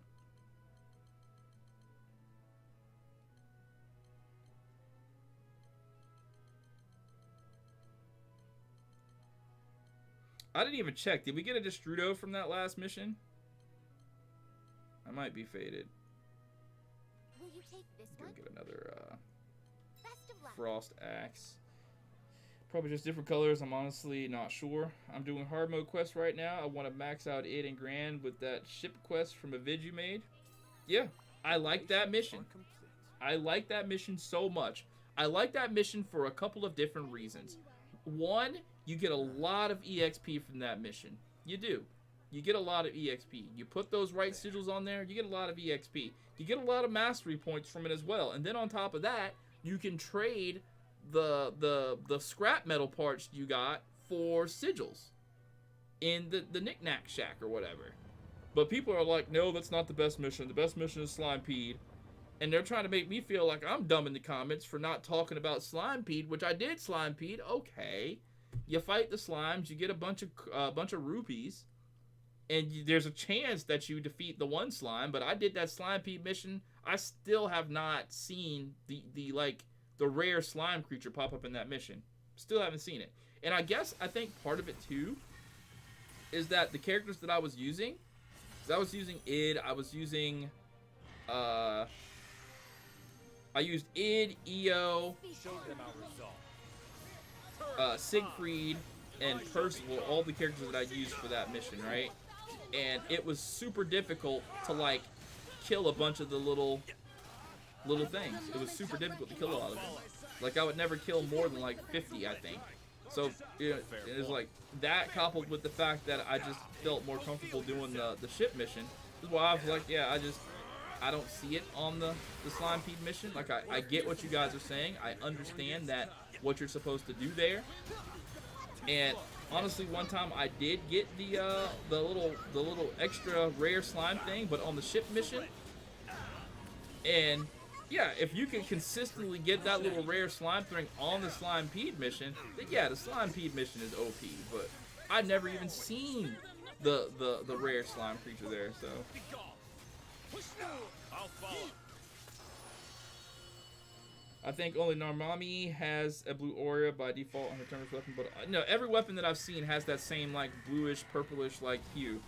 I didn't even check. Did we get a Destrudo from that last mission? I might be faded. Will you take this Gonna one? get another Best of luck. Frost Axe. Probably just different colors. I'm honestly not sure. I'm doing hard mode quests right now. I want to max out Id and Grand with that ship quest from a vid you made. Yeah, I like that mission. I like that mission so much. I like that mission for a couple of different reasons. One, you get a lot of EXP from that mission. You do. You get a lot of EXP. You put those right sigils on there, you get a lot of EXP. You get a lot of mastery points from it as well. And then on top of that, you can trade the scrap metal parts you got for sigils in the knick-knack shack or whatever. But people are like, no, that's not the best mission. The best mission is Slimepede. And they're trying to make me feel like I'm dumb in the comments for not talking about Slimepede, which I did Slimepede. Okay. You fight the slimes, you get a bunch of rupees, and there's a chance that you defeat the one slime, but I did that Slimepede mission. I still have not seen the rare slime creature pop up in that mission. Still haven't seen it. And I think part of it too is that the characters that I was using, I was using Id, I used Id, EO, Show them our resolve. Siegfried, and Percival, all the characters that I used for that mission, right? And it was super difficult to like kill a bunch of the little things. It was super difficult to kill a lot of them. Like I would never kill more than like 50, I think. So it was like that coupled with the fact that I just felt more comfortable doing the ship mission. This is why I was like, yeah, I don't see it on the Slimepede mission. Like I get what you guys are saying. I understand that what you're supposed to do there. And honestly, one time I did get the little extra rare slime thing, but on the ship mission. And yeah, if you can consistently get that little rare slime thing on the Slimepede mission, then yeah, the Slimepede mission is OP. But I've never even seen the rare slime creature there, so. I'll follow. I think only Normami has a blue aura by default on her Terminus weapon, but no, every weapon that I've seen has that same like bluish, purplish like hue.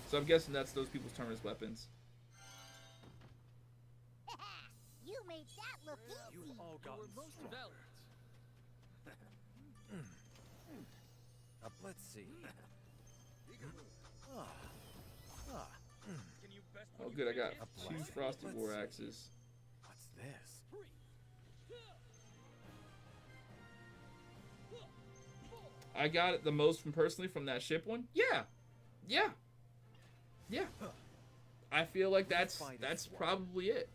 So I'm guessing that's those people's Terminus weapons. You made that look easy. You've all gotten stronger. Let's see. Oh good, I got 2 Frosty War Axes. What's this? I got it the most from personally from that ship one. Yeah. I feel like that's probably it.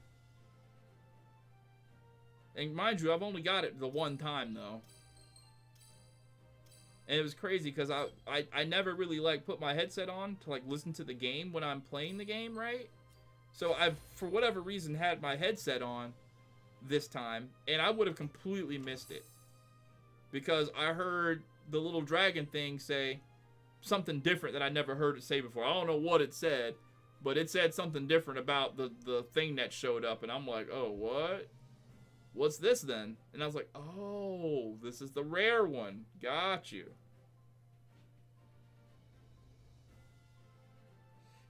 And mind you, I've only got it the one time though. And it was crazy because I never really like put my headset on to like listen to the game when I'm playing the game, right? So I've, for whatever reason, had my headset on this time, and I would have completely missed it. Because I heard the little dragon thing say something different that I never heard it say before. I don't know what it said, but it said something different about the thing that showed up, and I'm like, oh, what? What's this then? And I was like, oh, this is the rare one. Got you.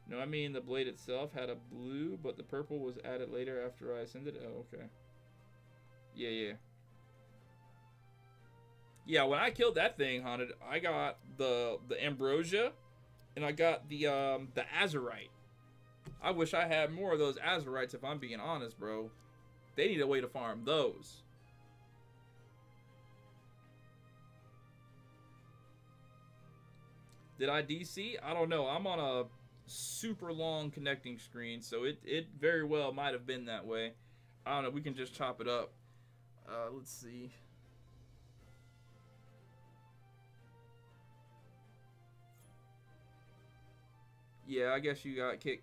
No, I mean the blade itself had a blue, but the purple was added later after I ascended. Oh, okay. Yeah. Yeah, when I killed that thing, Haunted, I got the ambrosia, and I got the azurite. I wish I had more of those azurites, if I'm being honest, bro. They need a way to farm those. Did I DC? I don't know. I'm on a super long connecting screen, so it very well might have been that way. I don't know. We can just chop it up. Let's see. Yeah, I guess you got kicked.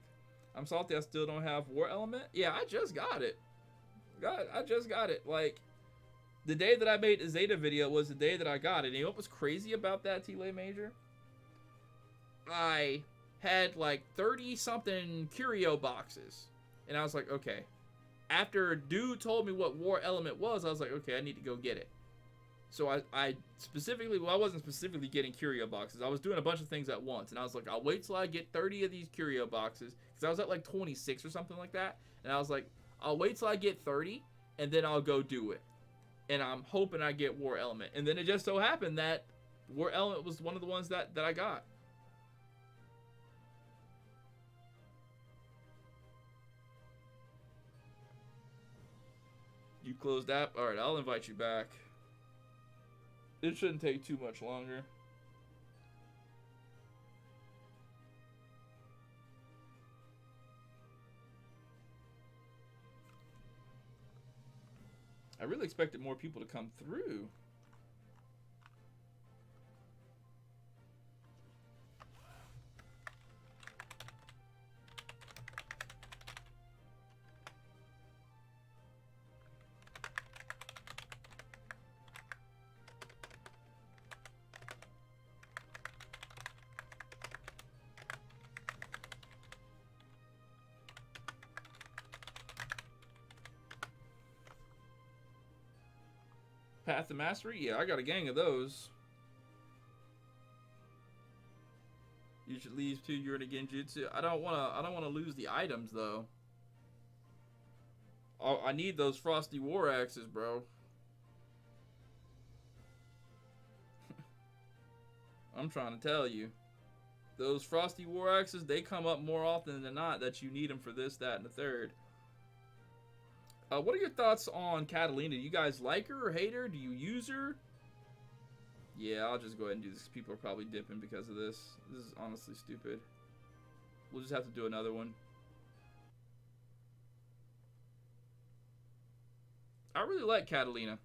I'm salty I still don't have War Element. Yeah, I just got it. I just got it. Like, the day that I made the Zeta video was the day that I got it. And you know what was crazy about that, T-Lay Major? I had like 30-something curio boxes. And I was like, okay. After dude told me what War Element was, I was like, okay, I need to go get it. So I specifically, well, I wasn't specifically getting curio boxes. I was doing a bunch of things at once. And I was like, I'll wait till I get 30 of these curio boxes. Because I was at like 26 or something like that. And I was like, I'll wait till I get 30, and then I'll go do it. And I'm hoping I get War Element. And then it just so happened that War Element was one of the ones that I got. You closed app? Alright, I'll invite you back. It shouldn't take too much longer. I really expected more people to come through. Path to Mastery? Yeah, I got a gang of those. You should leave too. You're in a genjutsu. I don't wanna lose the items though. Oh, I need those frosty war axes, bro. I'm trying to tell you. Those frosty war axes, they come up more often than not that you need them for this, that, and the third. What are your thoughts on Catalina? Do you guys like her or hate her? Do you use her? Yeah, I'll just go ahead and do this. People are probably dipping because of this. This is honestly stupid. We'll just have to do another one. I really like Catalina.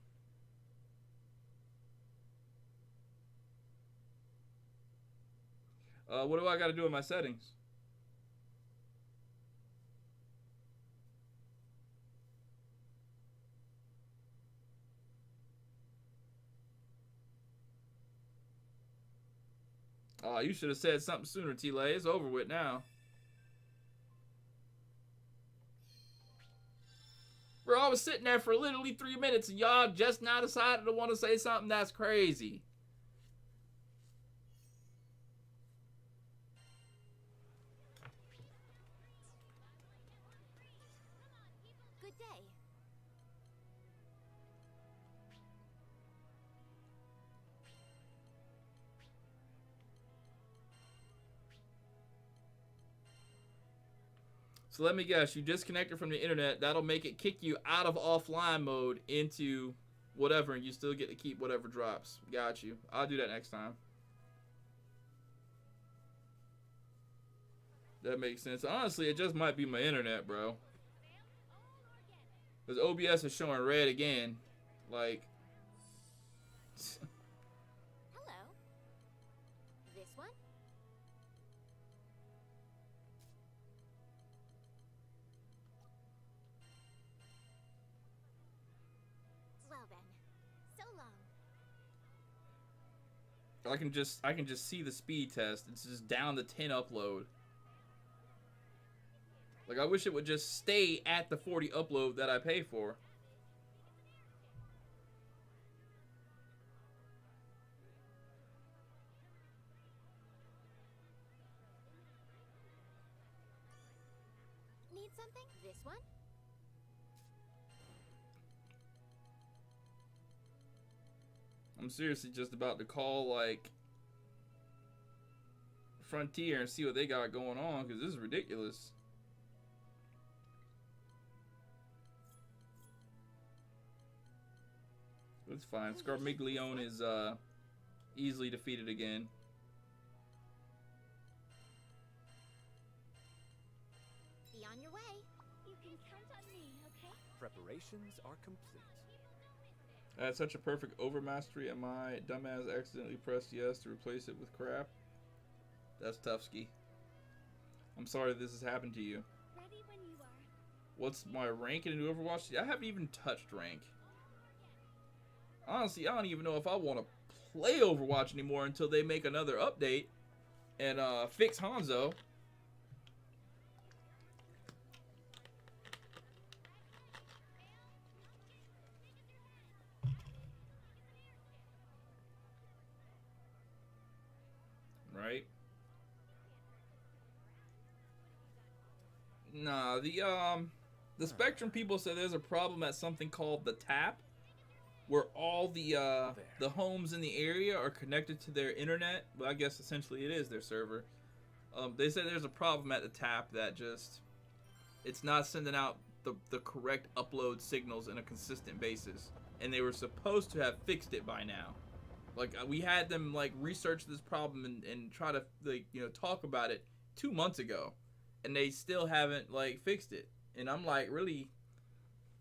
What do I got to do in my settings? You should have said something sooner, T-Lay. It's over with now. Bro, I was sitting there for literally 3 minutes and y'all just now decided to want to say something. That's crazy. Good day. So let me guess, you disconnected from the internet. That'll make it kick you out of offline mode into whatever, and you still get to keep whatever drops. Got you. I'll do that next time. That makes sense. Honestly, it just might be my internet, bro. Because OBS is showing red again. Like... Hello. This one? Well then. So long. I can just see the speed test. It's just down to 10 upload. Like, I wish it would just stay at the 40 upload that I pay for. Need something? This one? I'm seriously just about to call, like, Frontier and see what they got going on, because this is ridiculous. It's fine. Scarmiglione is easily defeated again. Be on your way. You can count on me, okay? Preparations are complete. I had such a perfect overmastery, and my dumbass accidentally pressed yes to replace it with crap. That's tough, Ski. I'm sorry this has happened to you. Ready when you are. What's my rank in Overwatch? I haven't even touched rank. Honestly, I don't even know if I want to play Overwatch anymore until they make another update and fix Hanzo. Right? Nah, the Spectrum people said there's a problem at something called the tap, where all the homes in the area are connected to their internet. Well, I guess essentially it is their server. They said there's a problem at the tap that just it's not sending out the correct upload signals in a consistent basis, and they were supposed to have fixed it by now. Like, we had them like research this problem and try to, like, you know, talk about it 2 months ago, and they still haven't like fixed it. And I'm like, really,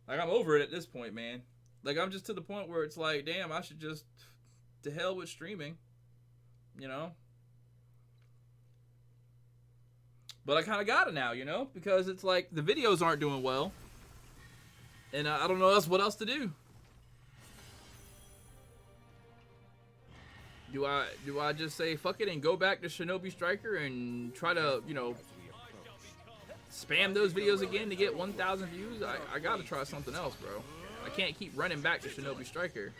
like, I'm over it at this point, man. Like, I'm just to the point where it's like, damn, I should just, to hell with streaming, you know? But I kind of got it now, you know? Because it's like, the videos aren't doing well. And I don't know what else to do. Do I just say fuck it and go back to Shinobi Striker and try to, you know, spam those videos again to get 1,000 views? I gotta try something else, bro. I can't keep running back to Shinobi Striker.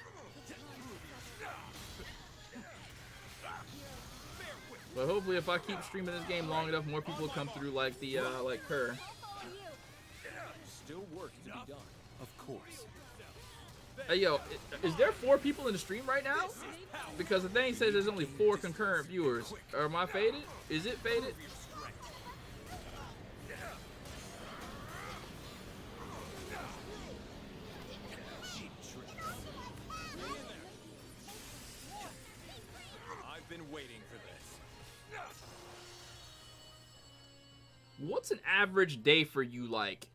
But hopefully, if I keep streaming this game long enough, more people will come through like the like her. Still work to be done. Of course. Hey yo, is there 4 people in the stream right now? Because the thing says there's only 4 concurrent viewers. Or am I faded? Is it faded? I've been waiting for this. What's an average day for you like?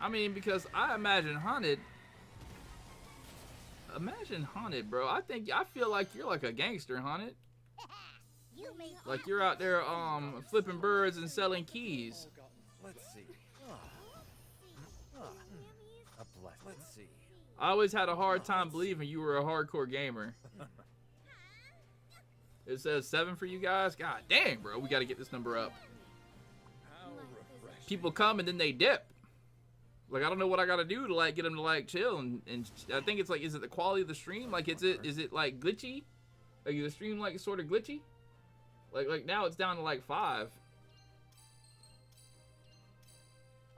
I mean, because I imagine Haunted. Imagine Haunted, bro. I feel like you're like a gangster, Haunted. You may Like you're out there flipping birds and selling keys. Let's see. A blessing. Let's see. I always had a hard time believing you were a hardcore gamer. It says 7 for you guys. God dang, bro. We got to get this number up. How refreshing. People come and then they dip. Like, I don't know what I gotta do to like get them to like chill, and I think it's like, is it the quality of the stream? Like, is it like glitchy? Like, is the stream like sort of glitchy? Like now it's down to like 5.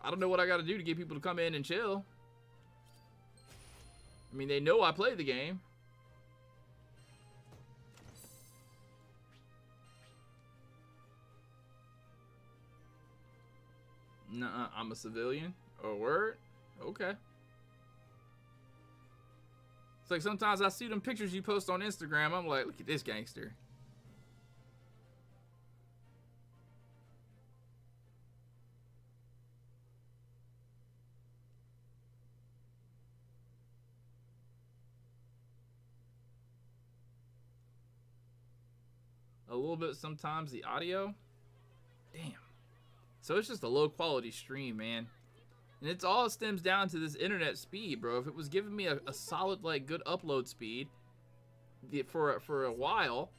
I don't know what I gotta do to get people to come in and chill. I mean, they know I play the game. Nuh-uh, I'm a civilian. Oh, word? Okay. It's like sometimes I see them pictures you post on Instagram. I'm like, look at this gangster. a little bit sometimes the audio. Damn. So it's just a low quality stream, man. And it's all stems down to this internet speed, bro. If it was giving me a solid, like, good upload speed for a while,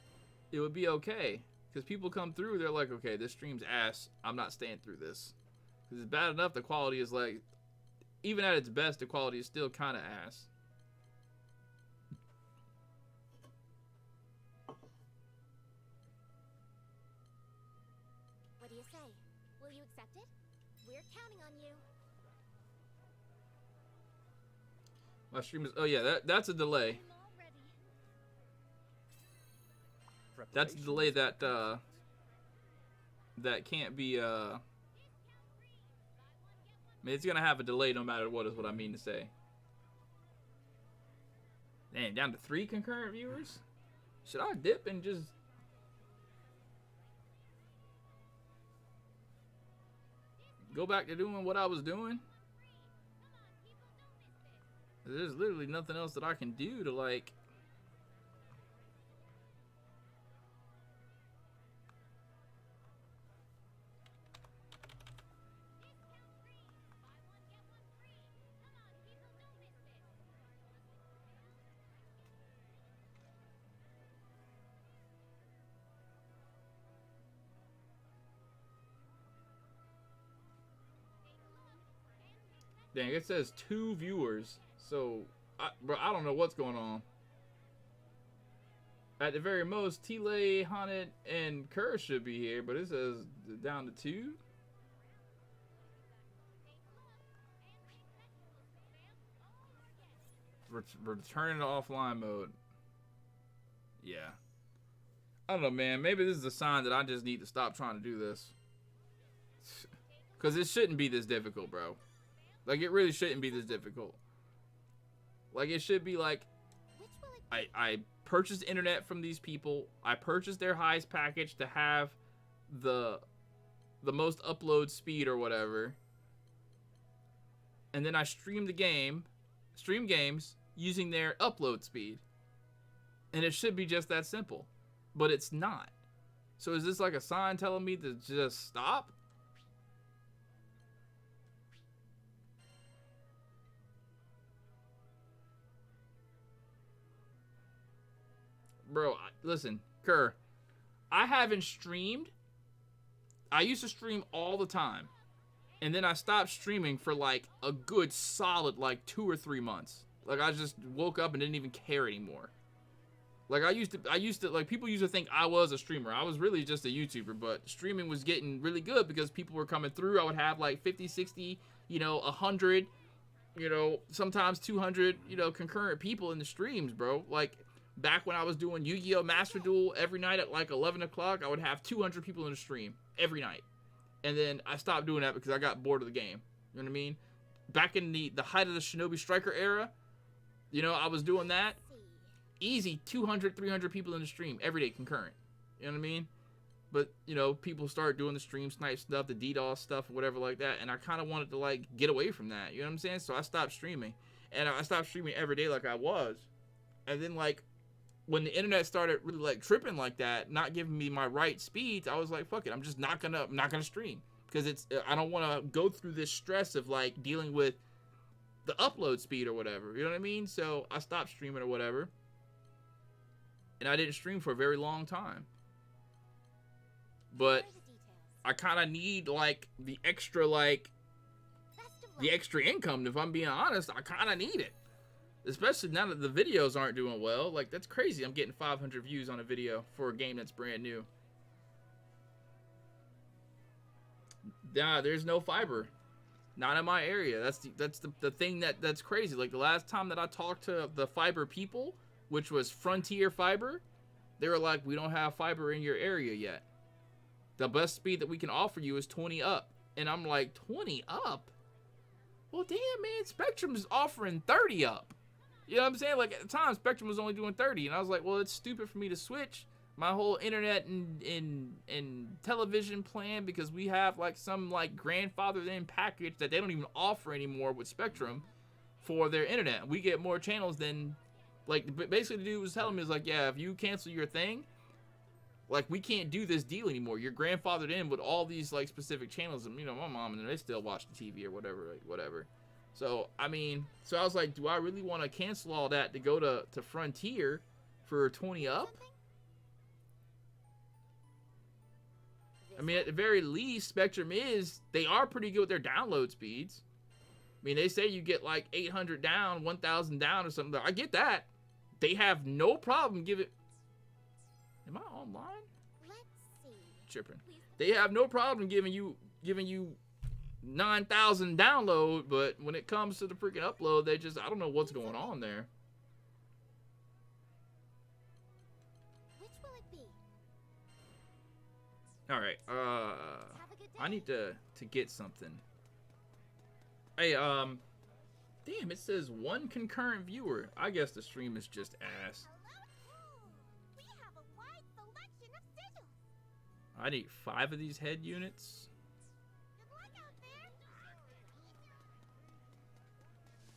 it would be okay. Because people come through, they're like, okay, this stream's ass. I'm not staying through this. Because it's bad enough the quality is like, even at its best, the quality is still kind of ass. What do you say? Will you accept it? We're counting on you. My stream is, oh yeah, that's a delay. I'm all ready. That's a delay that that can't be I mean, it's gonna have a delay no matter what, is what I mean to say. Damn, down to 3 concurrent viewers? Should I dip and just go back to doing what I was doing? There's literally nothing else that I can do to, like, dang, it says 2 viewers. So, bro, I don't know what's going on. At the very most, Tile, Haunted, and Kerr should be here, but it says down to 2. Returning to offline mode. Yeah. I don't know, man. Maybe this is a sign that I just need to stop trying to do this. Because it shouldn't be this difficult, bro. Like, it really shouldn't be this difficult. Like, it should be like, I purchased internet from these people. I purchased their highest package to have the most upload speed or whatever. And then I stream games using their upload speed. And it should be just that simple. But it's not. So is this like a sign telling me to just stop? Bro, listen, Kerr, I haven't streamed. I used to stream all the time. And then I stopped streaming for like a good solid like 2 or 3 months. Like, I just woke up and didn't even care anymore. Like, I used to, like, people used to think I was a streamer. I was really just a YouTuber, but streaming was getting really good because people were coming through. I would have like 50, 60, 100, sometimes 200, concurrent people in the streams, bro. Like, back when I was doing Yu-Gi-Oh! Master Duel every night at like 11 o'clock, I would have 200 people in the stream every night. And then I stopped doing that because I got bored of the game. You know what I mean? Back in the height of the Shinobi Striker era, I was doing that. Easy 200, 300 people in the stream every day concurrent. You know what I mean? But, people start doing the stream snipe stuff, the DDoS stuff, whatever like that. And I kind of wanted to, like, get away from that. You know what I'm saying? So I stopped streaming. And I stopped streaming every day like I was. And then, like, when the internet started really, like, tripping like that, not giving me my right speeds, I was like, fuck it. I'm just not gonna stream. Because I don't want to go through this stress of, like, dealing with the upload speed or whatever. You know what I mean? So I stopped streaming or whatever. And I didn't stream for a very long time. But I kind of need, like, the extra income. If I'm being honest, I kind of need it. Especially now that the videos aren't doing well. Like, that's crazy. I'm getting 500 views on a video for a game that's brand new. Nah, there's no fiber. Not in my area. That's the thing that's crazy. Like, the last time that I talked to the fiber people, which was Frontier Fiber, they were like, we don't have fiber in your area yet. The best speed that we can offer you is 20 up. And I'm like, 20 up? Well, damn, man, Spectrum is offering 30 up. You know what I'm saying? Like, at the time, Spectrum was only doing 30. And I was like, well, it's stupid for me to switch my whole internet and television plan because we have, like, some, like, grandfathered in package that they don't even offer anymore with Spectrum for their internet. We get more channels than... Like, basically the dude was telling me, was like, yeah, if you cancel your thing, Like, we can't do this deal anymore. You're grandfathered in with all these, like, specific channels. And, you know, my mom and they still watch the TV or whatever, like, whatever. So, I mean, so I was like, do I really want to cancel all that to go to Frontier for 20 up? I mean, at the very least, Spectrum they are pretty good with their download speeds. I mean, they say you get like 800 down, 1,000 down or something. I get that. They have no problem giving... Am I online? Let's see. Tripping. They have no problem giving you 9,000 download, but when it comes to the freaking upload, they just... I don't know what's going on there. Which will it be? All right. Have a good day. I need to get something. Hey, damn, it says 1 concurrent viewer. I guess the stream is just ass. Hello. We have a wide selection of sigils. I need 5 of these head units. Good luck out there.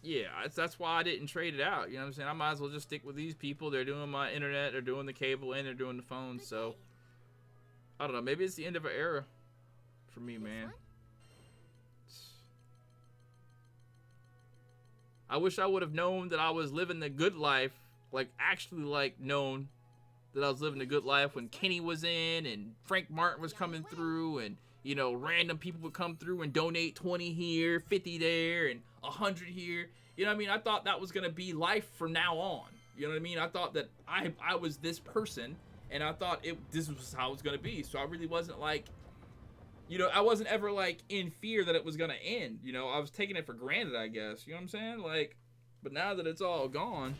Yeah, that's why I didn't trade it out. You know what I'm saying? I might as well just stick with these people. They're doing my internet, they're doing the cable, and they're doing the phone. So, I don't know. Maybe it's the end of an era for me, man. I wish I would have known that I was living the good life, like actually like known that I was living the good life when Kenny was in and Frank Martin was coming through and, you know, random people would come through and donate 20 here, 50 there, and 100 here. You know what I mean? I thought that was going to be life from now on. You know what I mean? I thought that I was this person and I thought this was how it was going to be. So I really wasn't like, you know, I wasn't ever, like, in fear that it was going to end. You know, I was taking it for granted, I guess. You know what I'm saying? Like, but now that it's all gone,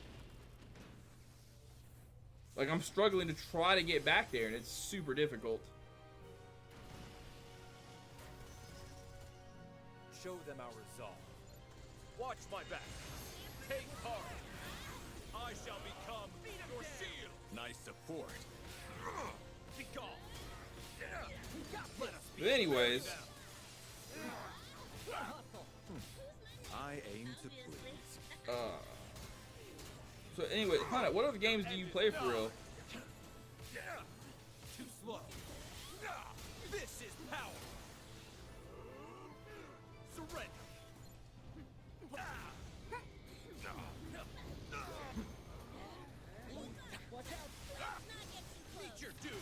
like, I'm struggling to try to get back there, and it's super difficult. Show them our resolve. Watch my back. Take heart. I shall become your shield. Nice support. Be gone. Let us be. But anyways, I aim to please. so anyway, Hunter, what other games do you play for real? Too slow. This is power. Surrender. Meet your doom.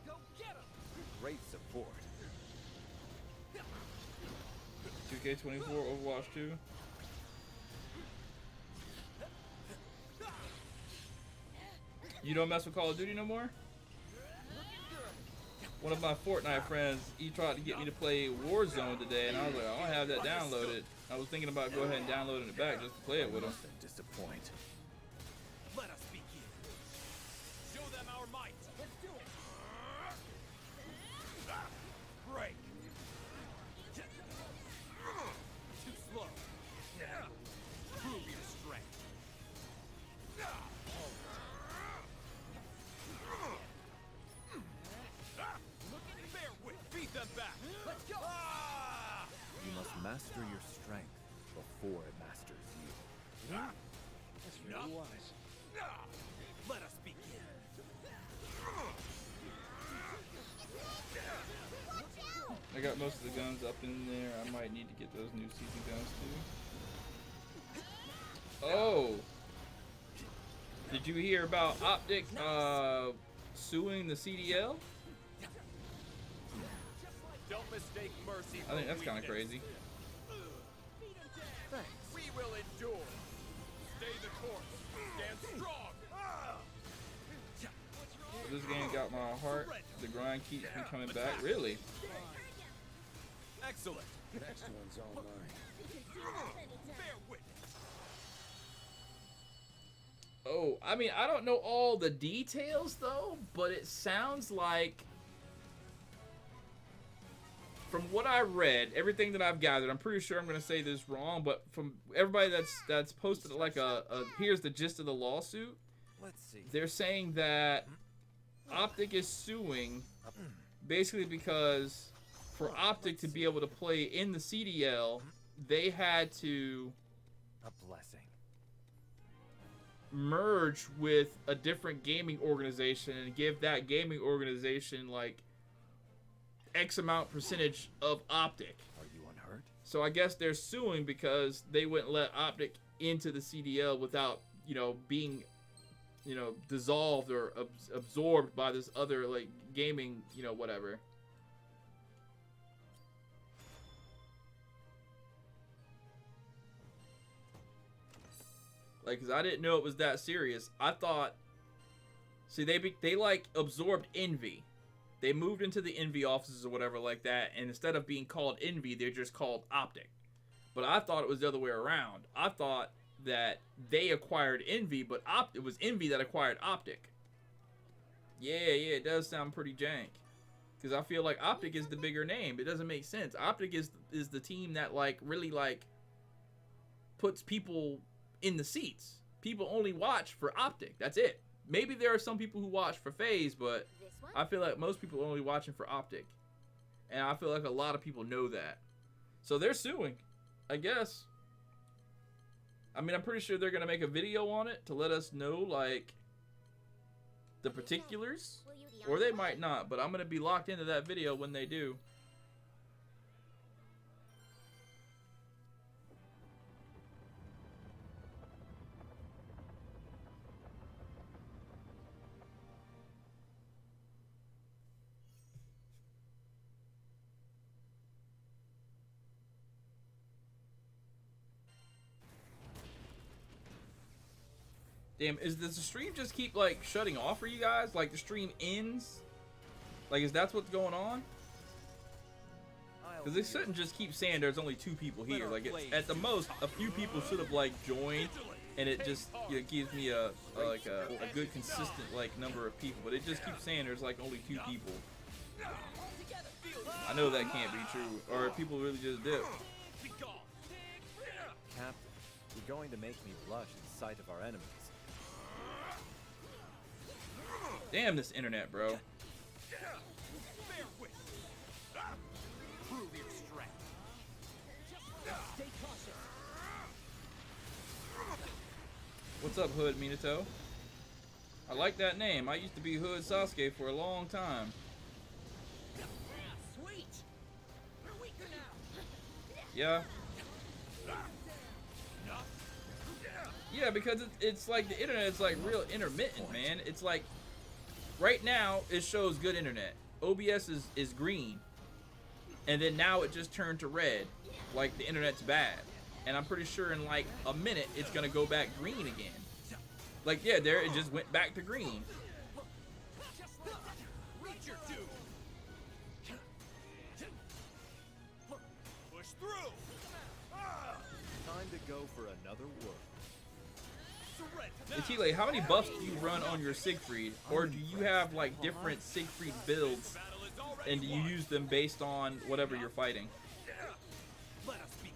Go get him. Great support. 2K24, Overwatch 2. You don't mess with Call of Duty no more? One of my Fortnite friends, he tried to get me to play Warzone today, and I was like, I don't have that downloaded. I was thinking about go ahead and downloading it back just to play it with him. Disappoint. Let us begin. Show them our might. Let's do it. Break. Too slow. Prove your strength. Look at fair wit. Beat them back. Let's go. You must master your strength before it masters you. That's very wise. Let us begin. I got most of the guns up in there. I might need to get those new season guns too. Oh! Did you hear about Optic suing the CDL? Don't mistake mercy. I think that's kind of crazy. Thanks. We will endure. Stay the course. Stand strong. This game got my heart. The grind keeps me coming back. Really? Excellent. Next one's all mine. Bear witness. Oh, I mean, I don't know all the details though, but it sounds like, from what I read, everything that I've gathered, I'm pretty sure I'm going to say this wrong, but from everybody that's posted like here's the gist of the lawsuit. Let's see. They're saying that Optic is suing basically because for Optic to be able to play in the CDL, they had to A blessing. merge with a different gaming organization and give that gaming organization like X amount percentage of Optic. Are you unhurt? So I guess they're suing because they wouldn't let Optic into the CDL without, you know, being, you know, dissolved or absorbed by this other like gaming, you know, whatever. Like, cause I didn't know it was that serious. I thought, see, they like absorbed Envy. They moved into the Envy offices or whatever like that, and instead of being called Envy, they're just called Optic. But I thought it was the other way around. I thought that they acquired Envy, but it was Envy that acquired Optic. Yeah, it does sound pretty jank. Because I feel like Optic is the bigger name. It doesn't make sense. Optic is the team that like really like puts people in the seats. People only watch for Optic. That's it. Maybe there are some people who watch for FaZe, but This one? I feel like most people are only watching for Optic. And I feel like a lot of people know that. So they're suing, I guess. I mean, I'm pretty sure they're going to make a video on it to let us know, like, the particulars. Will you be Or on they the might not, but I'm going to be locked into that video when they do. Damn, does the stream just keep, like, shutting off for you guys? Like, the stream ends? Like, is that what's going on? Because they shouldn't just keep saying there's only 2 people here. Like, it's, at the most, a few people should have, like, joined. And it just, you know, gives me a good, consistent, like, number of people. But it just keeps saying there's, like, only 2 people. I know that can't be true. Or people really just dip. Captain, you're going to make me blush at the sight of our enemies. Damn this internet, bro. Prove your strength. Stay cautious. What's up, Hood Minato? I like that name. I used to be Hood Sasuke for a long time. Sweet. You're weaker now. Yeah. Yeah, because it's like the internet is like real intermittent, man. It's like right now it shows good internet. OBS is green. And then now it just turned to red. Like the internet's bad. And I'm pretty sure in like a minute it's gonna go back green again. Like yeah, there it just went back to green. Reach your doom. Push through. Time to go for another work. Itile, how many buffs do you run on your Siegfried? Or do you have like different Siegfried builds and do you use them based on whatever you're fighting? Let us begin.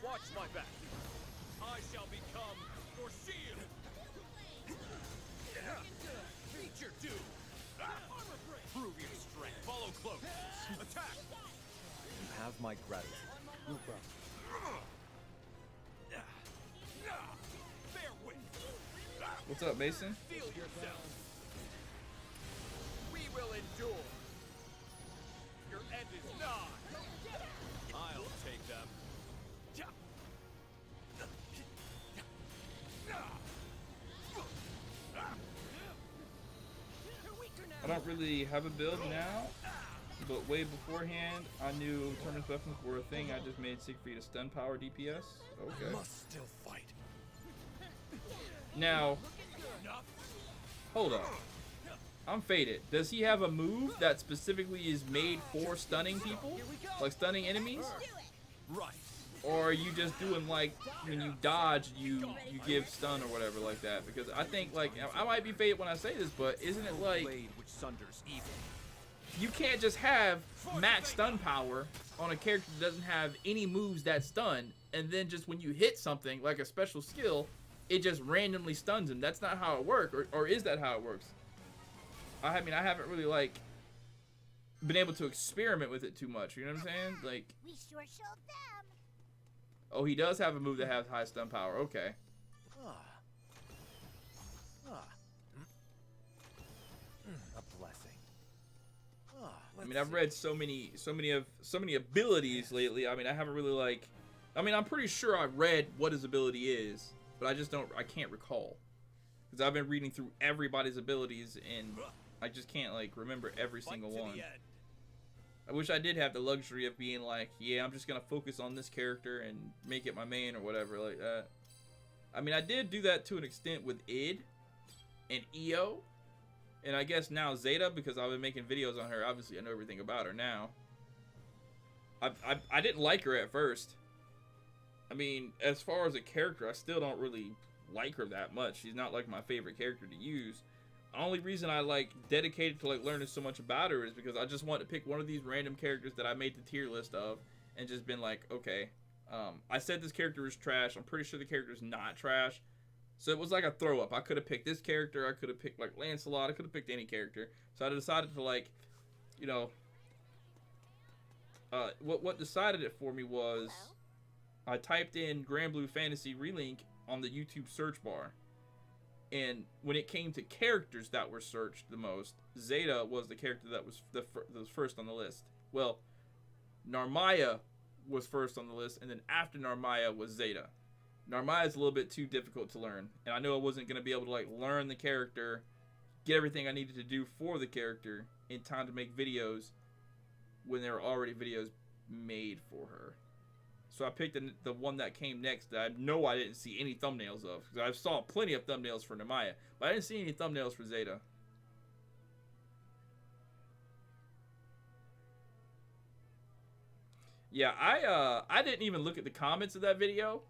Watch my back. I shall become your shield. Reach your doom. Prove your strength. Follow close. Attack. You have my gratitude. No problem. Bear with. What's up, Mason? Feel yourself. We will endure. Your end is nigh. I'll take them. I don't really have a build now, but way beforehand, I knew tournament weapons were a thing. I just made Siegfried a stun power DPS. Okay. Must still fight. Now, hold up. I'm faded. Does he have a move that specifically is made for stunning people? Like stunning enemies? Right. Or are you just doing like when you dodge, you give stun or whatever like that? Because I think like I might be faded when I say this, but isn't it like Blade which sunders evil. you can't just have max stun power on a character that doesn't have any moves that stun, and then just when you hit something like a special skill, it just randomly stuns him. That's not how it works, or is that how it works? I mean, I haven't really like been able to experiment with it too much. You know what I'm saying? Like, We sure showed them. oh, he does have a move that has high stun power. Okay. A blessing. I mean, I've read so many abilities lately. I mean, I haven't really like. I mean, I'm pretty sure I read what his ability is, but I can't recall, because I've been reading through everybody's abilities and I just can't like remember every single one. I wish I did have the luxury of being like, yeah, I'm just gonna focus on this character and make it my main or whatever like that. I mean, I did do that to an extent with id and EO. And I guess now Zeta, because I've been making videos on her, obviously I know everything about her now. I didn't like her at first. I mean, as far as a character, I still don't really like her that much. She's not like my favorite character to use. The only reason I like dedicated to like learning so much about her is because I just wanted to pick one of these random characters that I made the tier list of and just been like, okay, I said this character is trash. I'm pretty sure the character is not trash. So it was like a throw up. I could have picked this character. I could have picked like Lancelot. I could have picked any character. So I decided to like, you know, what decided it for me was I typed in Granblue Fantasy Relink on the YouTube search bar. And when it came to characters that were searched the most, Zeta was the character that was the first on the list. Well, Narmaya was first on the list, and then after Narmaya was Zeta. Narmaya is a little bit too difficult to learn, and I knew I wasn't going to be able to like learn the character, get everything I needed to do for the character in time to make videos when there were already videos made for her. So I picked the one that came next that I know I didn't see any thumbnails of, because I saw plenty of thumbnails for Narmaya, but I didn't see any thumbnails for Zeta. Yeah, I didn't even look at the comments of that video.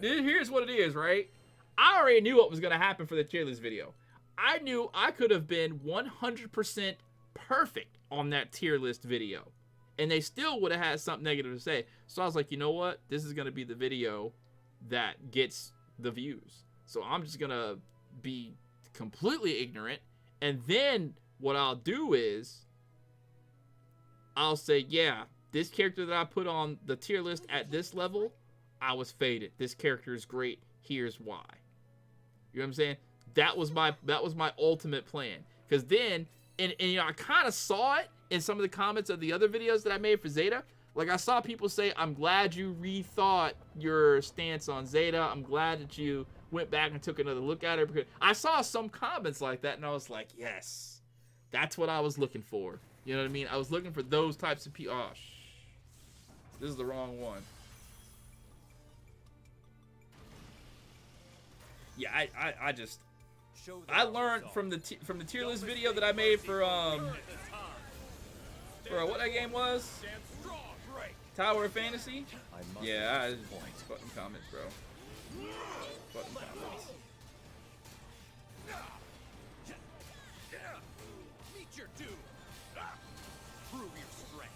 Here's what it is, right? I already knew what was going to happen for the tier list video. I knew I could have been 100% perfect on that tier list video, and they still would have had something negative to say. So I was like, you know what? This is going to be the video that gets the views. So I'm just going to be completely ignorant, and then what I'll do is I'll say, yeah, this character that I put on the tier list at this level, I was faded. This character is great. Here's why. You know what I'm saying? That was my ultimate plan. Because then, and you know, I kind of saw it in some of the comments of the other videos that I made for Zeta. Like, I saw people say, I'm glad you rethought your stance on Zeta. I'm glad that you went back and took another look at her. Because I saw some comments like that, and I was like, yes, that's what I was looking for. You know what I mean? I was looking for those types of people. Oh, this is the wrong one. Yeah, I learned from the tier list video that I made for what that game was, Tower of Fantasy. Yeah, I just fucking comments, bro. Fucking comments. Meet your doom. Prove your strength.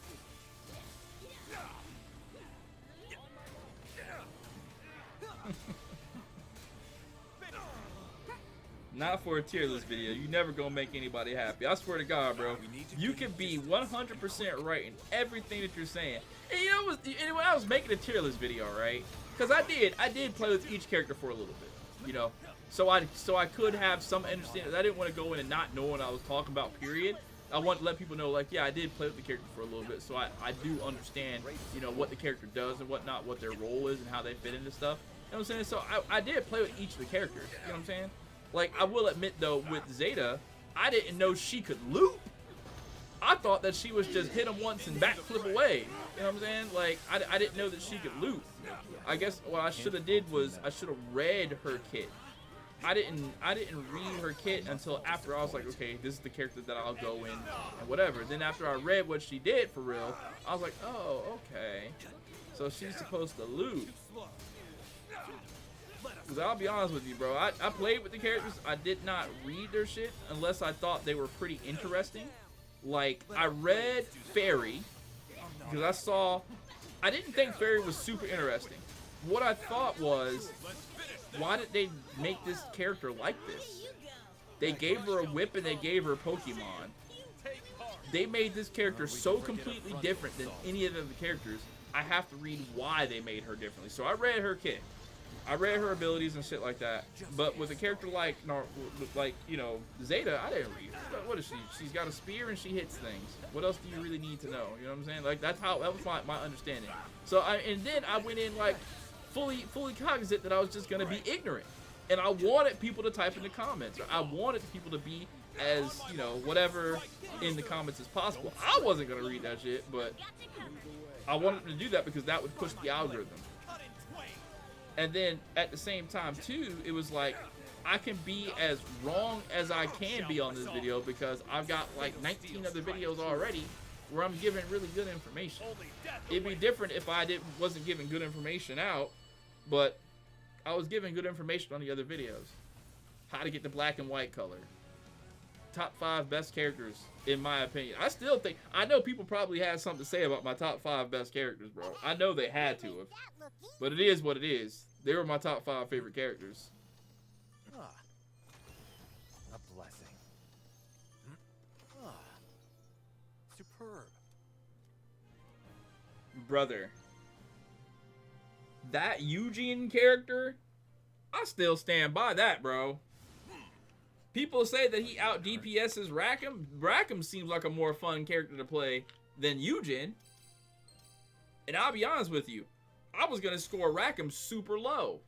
Not for a tier list video. You never gonna make anybody happy. I swear to God, bro. You can be 100% right in everything that you're saying. And you know, when I was making a tier list video, right? Because I did play with each character for a little bit, you know. So I could have some understanding. I didn't want to go in and not know what I was talking about. Period. I want to let people know, like, yeah, I did play with the character for a little bit, so I do understand, you know, what the character does and whatnot, what their role is and how they fit into stuff. You know what I'm saying? So I did play with each of the characters. You know what I'm saying? Like, I will admit, though, with Zeta, I didn't know she could loop. I thought that she was just hit him once and backflip away. You know what I'm saying? Like, I didn't know that she could loop. I guess what I should have did was I should have read her kit. I didn't read her kit until after I was like, okay, this is the character that I'll go in and whatever. Then after I read what she did for real, I was like, oh, okay. So she's supposed to loop. Because I'll be honest with you, bro. I played with the characters. I did not read their shit unless I thought they were pretty interesting. Like, I read Fairy because I didn't think Fairy was super interesting. what I thought was, why did they make this character like this? They gave her a whip and they gave her Pokemon. They made this character so completely different than any of the other characters. I have to read why they made her differently. So I read her kit. I read her abilities and shit like that. But with a character like you know, Zeta, I didn't read. What is she? She's got a spear and she hits things. What else do you really need to know? You know what I'm saying? Like that was my understanding. So then I went in like fully cognizant that I was just gonna be ignorant. And I wanted people to type in the comments. Or I wanted people to be as, you know, whatever in the comments as possible. I wasn't gonna read that shit, but I wanted to do that because that would push the algorithm. And then at the same time too, it was like I can be as wrong as I can be on this video because I've got like 19 other videos already where I'm giving really good information. It'd be different if I wasn't giving good information out, but I was giving good information on the other videos. How to get the black and white color. Top 5 best characters, in my opinion. I still think, I know people probably had something to say about my top 5 best characters, bro. I know they had to have. But it is what it is. They were my top 5 favorite characters. Ah, a blessing. Ah, superb. Brother. That Eugene character, I still stand by that, bro. People say that he out DPS's Rackham. Rackham seems like a more fun character to play than Eugen. And I'll be honest with you, I was going to score Rackham super low.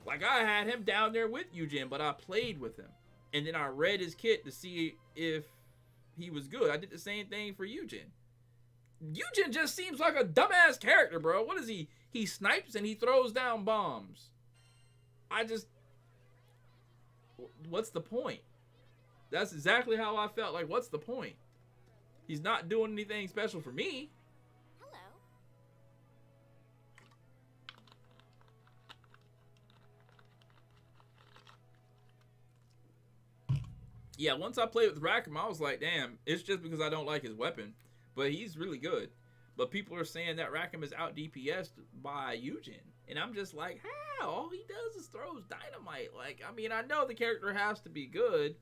Like, I had him down there with Eugen, but I played with him. And then I read his kit to see if he was good. I did the same thing for Eugen. Eugen just seems like a dumbass character, bro. What is he? He snipes and he throws down bombs. What's the point? That's exactly how I felt. Like, what's the point? He's not doing anything special for me. Hello. Yeah, once I played with Rackham, I was like, damn, it's just because I don't like his weapon. But he's really good. But people are saying that Rackham is out DPS'd by Eugen. And I'm just like, how? All he does is throws dynamite. Like, I mean, I know the character has to be good.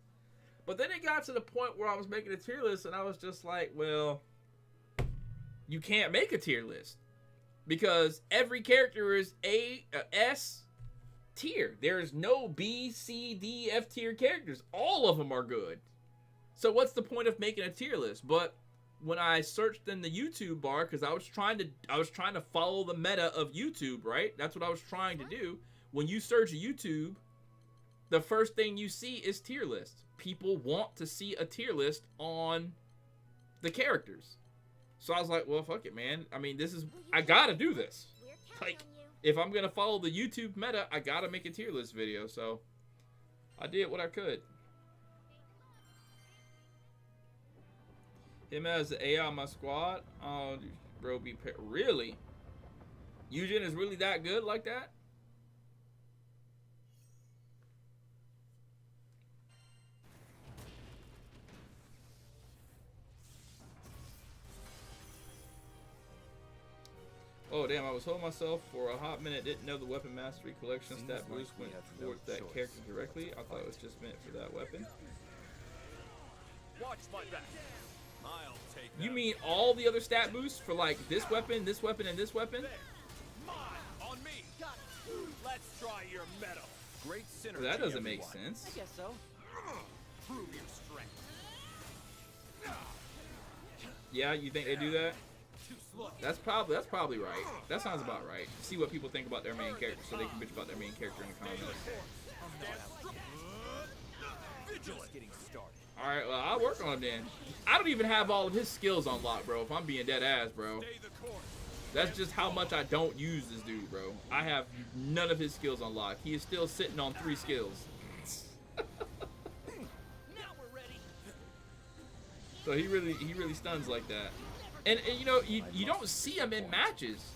But then it got to the point where I was making a tier list and I was just like, well, you can't make a tier list. Because every character is S tier. There is no B, C, D, F tier characters. All of them are good. So what's the point of making a tier list? But when I searched in the YouTube bar, because I was trying to follow the meta of YouTube, right? That's what I was trying to do. When you search YouTube, the first thing you see is tier lists. People want to see a tier list on the characters. So I was like, well, fuck it, man. I mean, I gotta do this. We're counting Like, on you. if I'm gonna follow the YouTube meta, I gotta make a tier list video. So I did what I could. Him as the AI on my squad. Oh, bro, really? Eugen is really that good like that? Oh damn, I was holding myself for a hot minute, didn't know the weapon mastery collection stat boost went towards that character directly. I thought it was just meant for that weapon. Watch my back. I'll take You them. mean all the other stat boosts for like this weapon, and this weapon? There. Mine. On me. Let's try your metal. Great synergy. That doesn't make everyone. sense. I guess so. Prove your strength. Yeah, you think they do that? Too slow. That's probably right. That sounds about right. See what people think about their main character, so they can bitch about their main character in the comments. Just getting started. All right, well I'll work on him then. I don't even have all of his skills unlocked, bro. If I'm being dead ass, bro. Stay the course. That's just how much I don't use this dude, bro. I have none of his skills unlocked. He is still sitting on 3 skills. Now we're ready. So he really stuns like that. And you know, you don't see him in matches.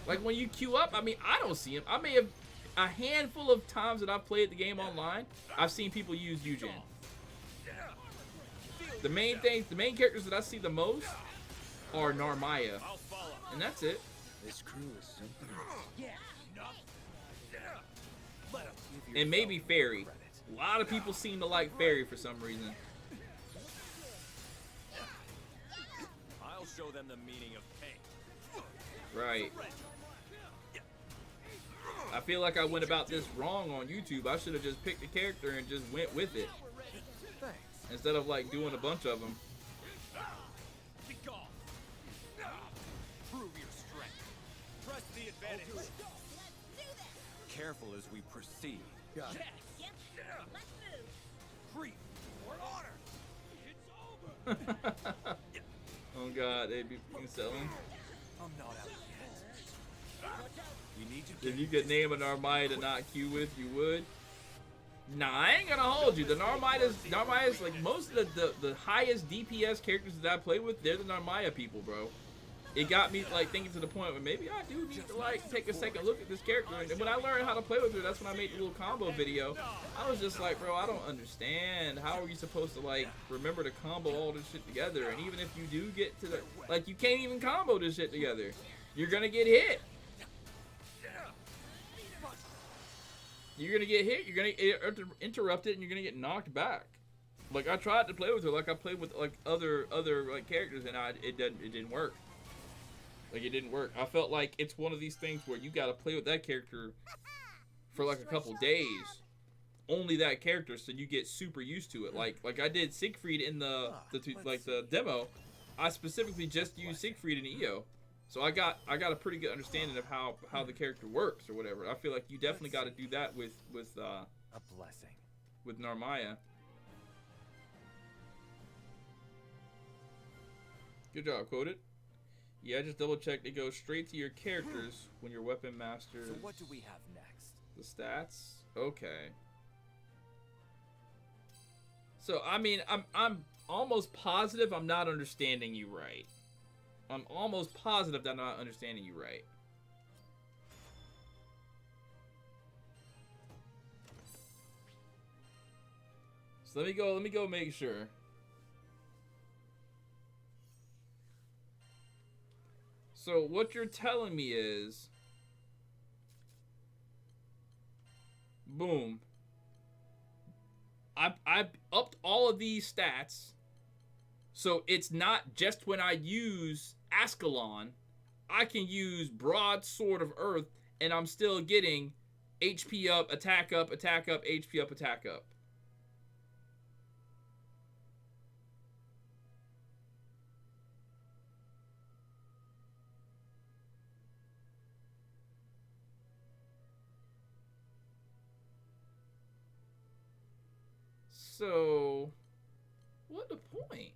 Like when you queue up, I mean, I don't see him. I may have a handful of times that I've played the game online, I've seen people use Eugen. The main characters that I see the most are Narmaya. I'll follow. And that's it. This crew is something else. Enough And maybe Fairy. A lot of people seem to like Fairy for some reason. I'll show them the meaning of pain. Right. I feel like I went about this wrong on YouTube. I should have just picked a character and just went with it. Thanks. Instead of like doing a bunch of them. Be gone. Prove your strength. Press the advantage. Careful as we proceed. Got it. Creep for honor. It's over. Oh god, they'd be selling. I'm not out yet. We need to. If you could name an Narmaya to not queue with, you would. Nah, I ain't gonna hold you. The Narmaya's like most of the highest DPS characters that I play with, they're the Narmaya people, bro. It got me like thinking to the point where maybe I do need to like take a second look at this character. And when I learned how to play with her, that's when I made the little combo video. I was just like, bro, I don't understand. How are you supposed to like remember to combo all this shit together? And even if you do get to the like, you can't even combo this shit together. You're gonna get hit. You're gonna get hit. You're gonna get interrupted, and you're gonna get knocked back. Like I tried to play with her, like I played with like other like characters, and it didn't work. Like it didn't work. I felt like it's one of these things where you gotta play with that character for like a couple days, only that character, so you get super used to it. Like I did Siegfried in the demo. I specifically just used Siegfried in EO, so I got a pretty good understanding of how the character works or whatever. I feel like you definitely got to do that with a blessing with Narmaya. Good job, quoted. Yeah, just double checked. It goes straight to your characters when your weapon masters. So what do we have next? The stats? Okay. So I mean, I'm almost positive I'm not understanding you right. I'm almost positive that I'm not understanding you right. So let me go make sure. So what you're telling me is, boom, I upped all of these stats, so it's not just when I use Ascalon, I can use Broadsword of Earth, and I'm still getting HP up, attack up, HP up, attack up. So, what the point?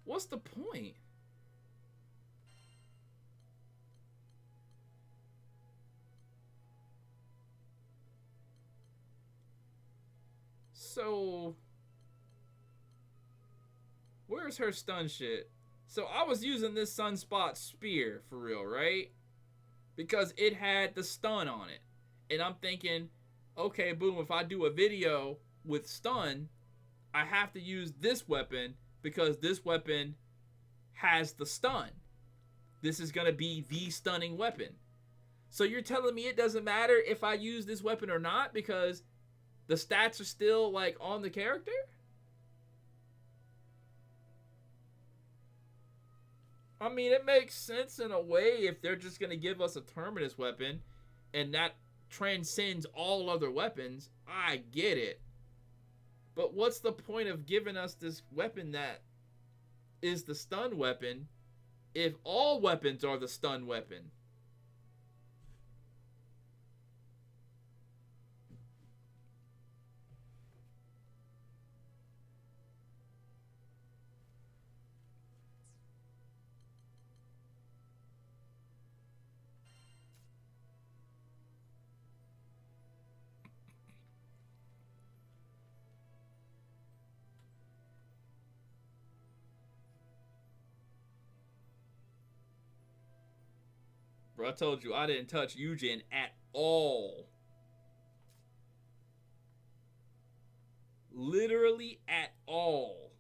What's the point? So, where's her stun shit? So I was using this Sunspot Spear for real, right? Because it had the stun on it. And I'm thinking, okay, boom, if I do a video with stun, I have to use this weapon because this weapon has the stun. This is going to be the stunning weapon. So you're telling me it doesn't matter if I use this weapon or not because the stats are still like on the character? I mean, it makes sense in a way if they're just going to give us a Terminus weapon and that transcends all other weapons. I get it. But what's the point of giving us this weapon that is the stun weapon if all weapons are the stun weapon? Bro, I told you I didn't touch Eugen at all. Literally at all.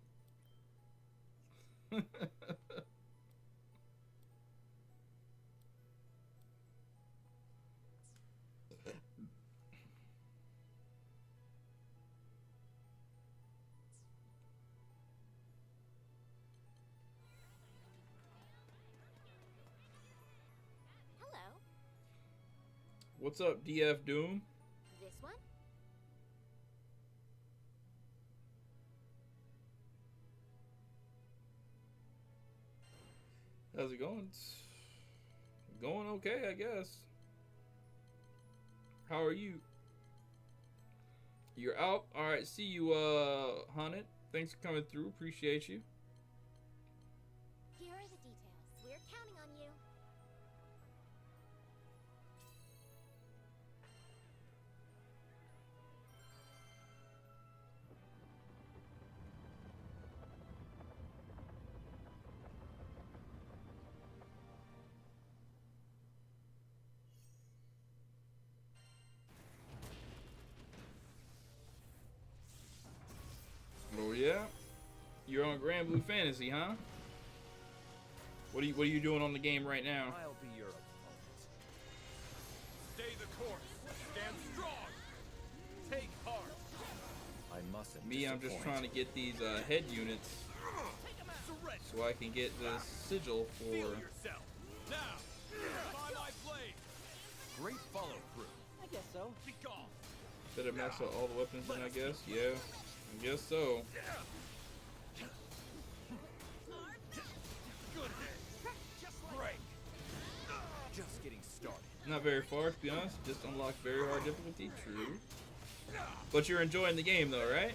What's up, DF Doom? This one? How's it going? It's going okay, I guess. How are you? You're out? Alright, see you, Hunted. Thanks for coming through. Appreciate you. Here are the details. We're counting on you. Oh yeah? You're on Granblue Fantasy, huh? What are you doing on the game right now? I'll be your opponent. Stay the course. Stand strong. Take heart. I mustn't. Me, I'm just trying to get these head units Surrender. so I can get the sigil Feel for. yourself. Now. By my blade. Great follow through. I guess so. Be gone. Better max out all the weapons then, I guess. Yeah, I guess so. Good hit. Break. Just getting started. Not very far, to be honest. Just unlocked very hard difficulty. True. But you're enjoying the game, though, right?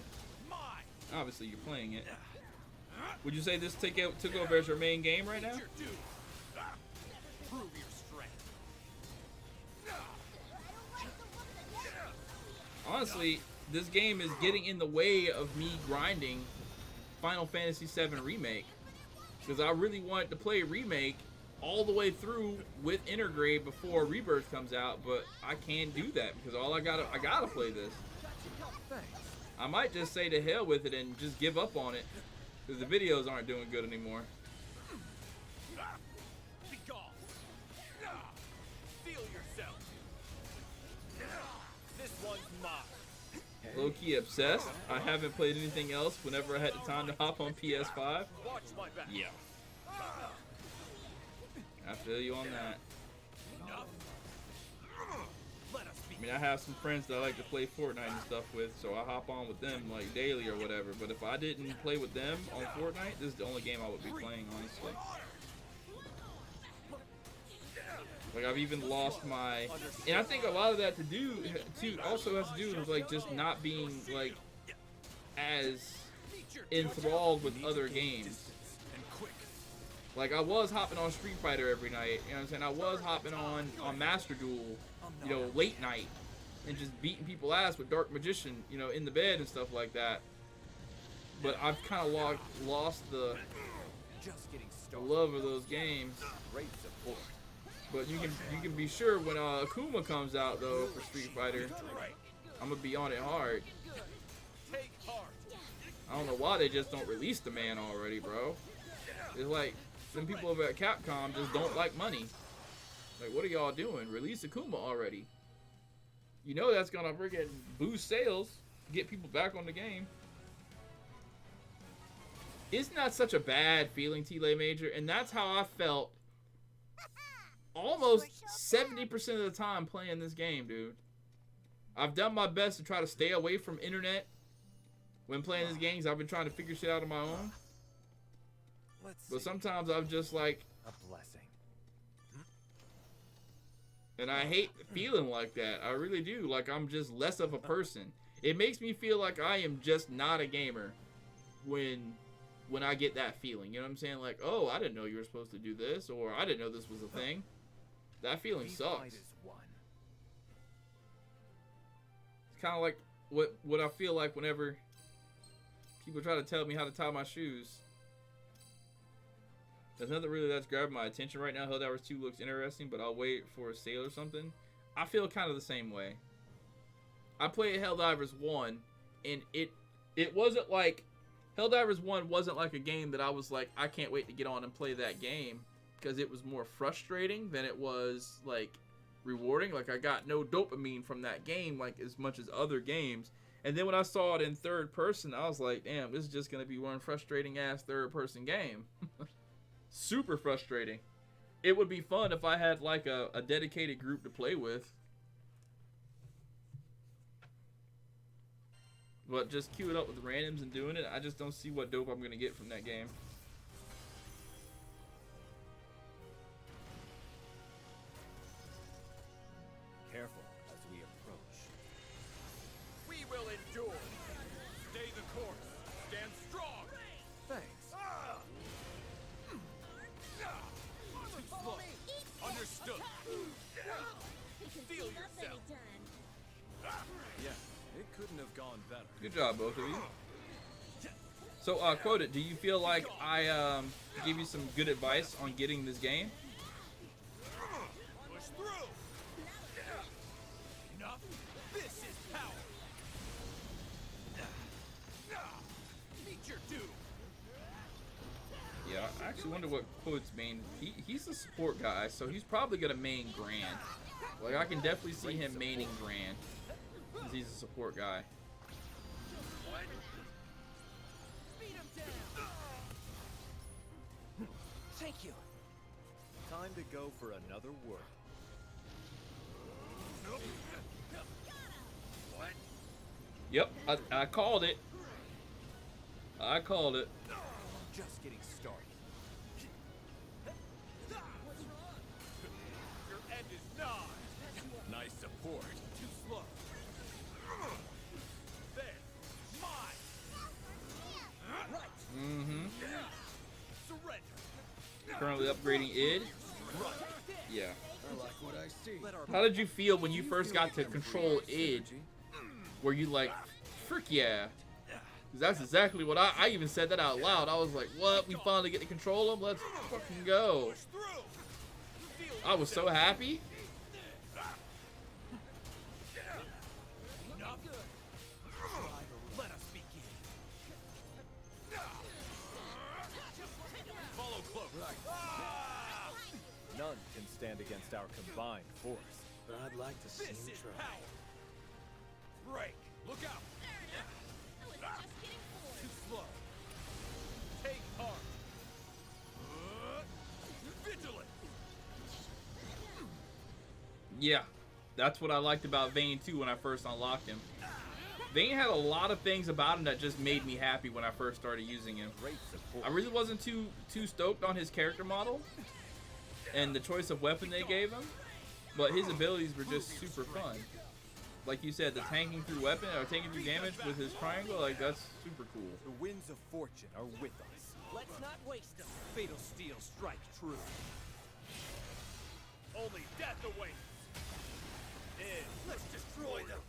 Mine. Obviously, you're playing it. Would you say this took over as your main game right now? Your due. Prove your strength. Honestly, this game is getting in the way of me grinding Final Fantasy VII Remake. Because I really wanted to play Remake all the way through with Intergrade before Rebirth comes out, but I can't do that because I gotta play this. Thanks. I might just say to hell with it and just give up on it because the videos aren't doing good anymore. Be gone. Feel yourself. This one's mine. Low-key obsessed. I haven't played anything else whenever I had the time to hop on PS5. Watch my back. Yeah. I feel you on that. Enough. Let us be. I mean, I have some friends that I like to play Fortnite and stuff with, so I hop on with them like daily or whatever. But if I didn't play with them on Fortnite, this is the only game I would be playing, honestly. Like, I've even lost my... And I think a lot of that also has to do with, like, just not being, like, as enthralled with other games. And quick. Like, I was hopping on Street Fighter every night, you know what I'm saying? I was hopping on Master Duel, you know, late night, and just beating people ass with Dark Magician, you know, in the bed and stuff like that. But I've kind of lost the Just getting started. love of those games. Great support. But you can be sure when Akuma comes out though for Street Fighter, I'm gonna be on it hard. Take heart. I don't know why they just don't release the man already, bro. It's like some people over at Capcom just don't like money. Like, what are y'all doing? Release Akuma already. You know that's gonna freaking boost sales, get people back on the game. Isn't that such a bad feeling, T-Lay Major? And that's how I felt almost 70% of the time playing this game, dude. I've done my best to try to stay away from internet when playing these games. I've been trying to figure shit out on my own. Let's But see. sometimes I'm just like, A blessing. and I hate feeling like that. I really do. Like I'm just less of a person. It makes me feel like I am just not a gamer when I get that feeling. You know what I'm saying? Like, oh, I didn't know you were supposed to do this, or I didn't know this was a thing. That feeling We sucks. fight as one. It's kind of like what I feel like whenever people try to tell me how to tie my shoes. There's nothing really that's grabbing my attention right now. Helldivers 2 looks interesting, but I'll wait for a sale or something. I feel kind of the same way. I played Helldivers 1, and it wasn't like... Helldivers 1 wasn't like a game that I was like, I can't wait to get on and play that game, because it was more frustrating than it was, like, rewarding. Like, I got no dopamine from that game, like, as much as other games. And then when I saw it in third person, I was like, damn, this is just going to be one frustrating-ass third-person game. Super frustrating. It would be fun if I had, like, a dedicated group to play with. But just queue it up with randoms and doing it, I just don't see what dope I'm gonna get from that game. Careful as we approach. We will endure. Stay the course. Stand strong. Thanks. Too slow. Understood. Feel yourself. Yeah, it couldn't have gone better. Good job, both of you. So, Quota, do you feel like I gave you some good advice on getting this game? Push through. Enough. This is power. Meet your doom. Yeah, I actually wonder what Quote's main. He's a support guy, so he's probably gonna main Grand. Like, I can definitely see him maining Grand, because he's a support guy. Thank you. Time to go for another world. What? Yep, I called it. I called it. Just getting started. Your end is nigh. Nice support. Too slow. There. Mine. Right. Mm-hmm. Surrender. Currently upgrading id. Right. Yeah. I like what I see. How did you feel when you first got to control id? Were you like, frick yeah? 'Cause that's exactly what I even said that out loud. I was like, what? We finally get to control them? Let's fucking go. Push through. Feel I was so happy. enough. Let us begin. Follow close. None can stand against our combined force. But I'd like to see This him is try. power. Break. Look out. Too slow. Take heart. Vigilant. Yeah, that's what I liked about Vayne 2 when I first unlocked him. Vayne had a lot of things about him that just made me happy when I first started using him. Great support. I really wasn't too stoked on his character model and the choice of weapon they gave him, but his abilities were just super fun. Like you said, the tanking through weapon or taking through damage with his triangle, like that's super cool. The winds of fortune are with us. Let's not waste them. Fatal steel strike true. Only death awaits. Let's destroy them.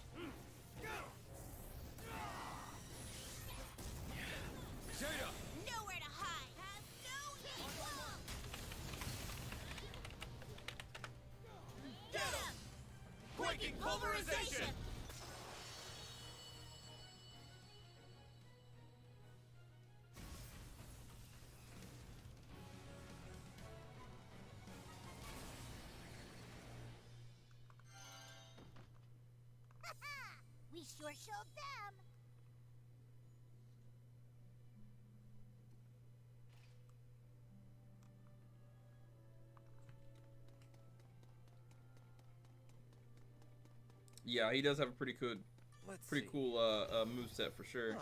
Zeta! Nowhere to hide. Have no equal. Get him! Quaking pulverization! We sure showed them. Yeah, he does have a pretty cool Let's see. moveset for sure.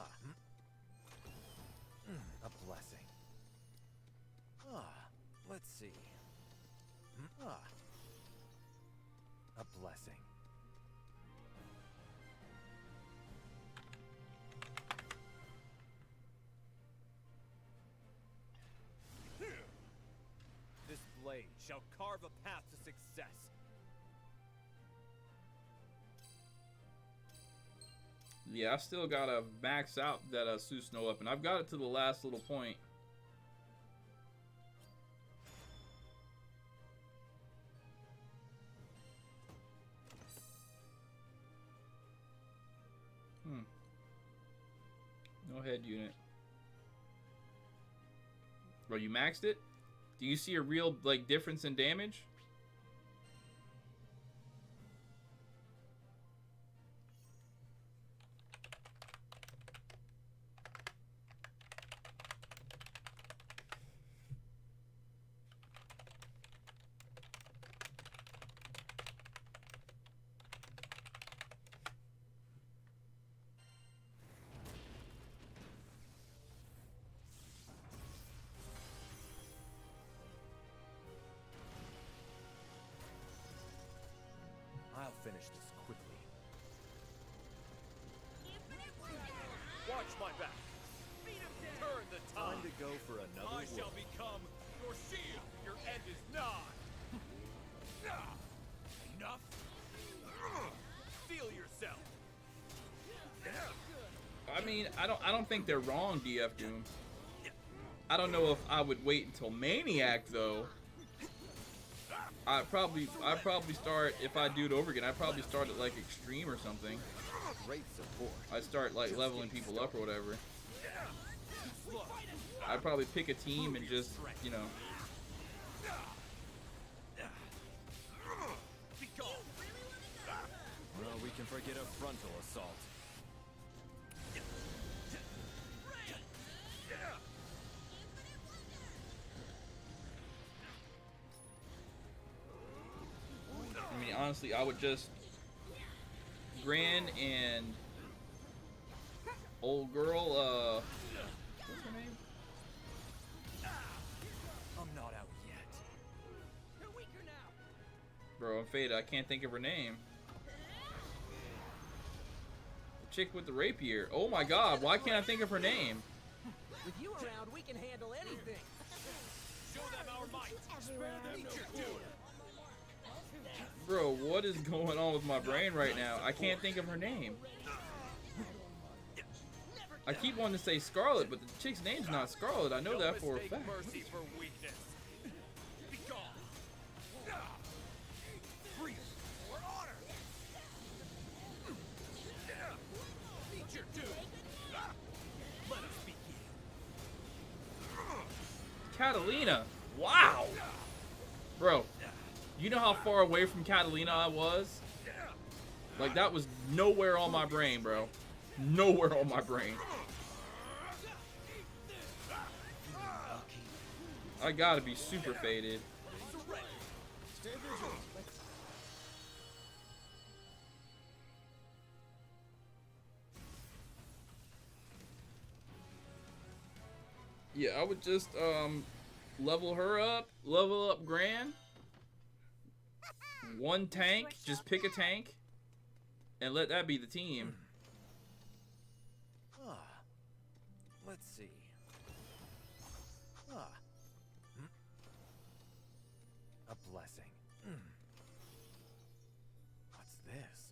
A blessing. Let's see. A blessing. This blade shall carve a path to success. Yeah, I still gotta max out that Susno weapon. I've got it to the last little point. No head unit. Bro, you maxed it? Do you see a real like difference in damage? Watch my back. Turn the tide. Time to go for another I shall look. become your shield. Your end is nigh. Enough. Feel yourself. I mean, I don't think they're wrong, DF Doom. I don't know if I would wait until Maniac though. I'd probably start, if I do it over again, I'd probably start at like Extreme or something. Great support. I'd start like leveling people up or whatever. I'd probably pick a team and just, you know. Well, we can forget a frontal assault. I mean, honestly, I would just Gran and old girl, what's her name? I'm not out yet. Bro, I'm faded. I can't think of her name. The chick with the rapier. Oh my god, why can't I think of her name? With you around, we can handle anything. Show them our might. Everywhere. Meet your doom. Bro, what is going on with my brain right now? I can't think of her name. I keep wanting to say Scarlet, but the chick's name's not Scarlet. I know that for a mistake fact. mercy for weakness. Be gone. Freedom or honor. Meet your doom. Let us begin. Catalina. Wow. Bro, you know how far away from Catalina I was? Like, that was nowhere on my brain, bro. Nowhere on my brain. I gotta be super faded. Stay vigilant. Yeah, I would just level her up, level up Gran. One tank, just pick a tank, and let that be the team. Ah. Let's see. Ah. A blessing. What's this?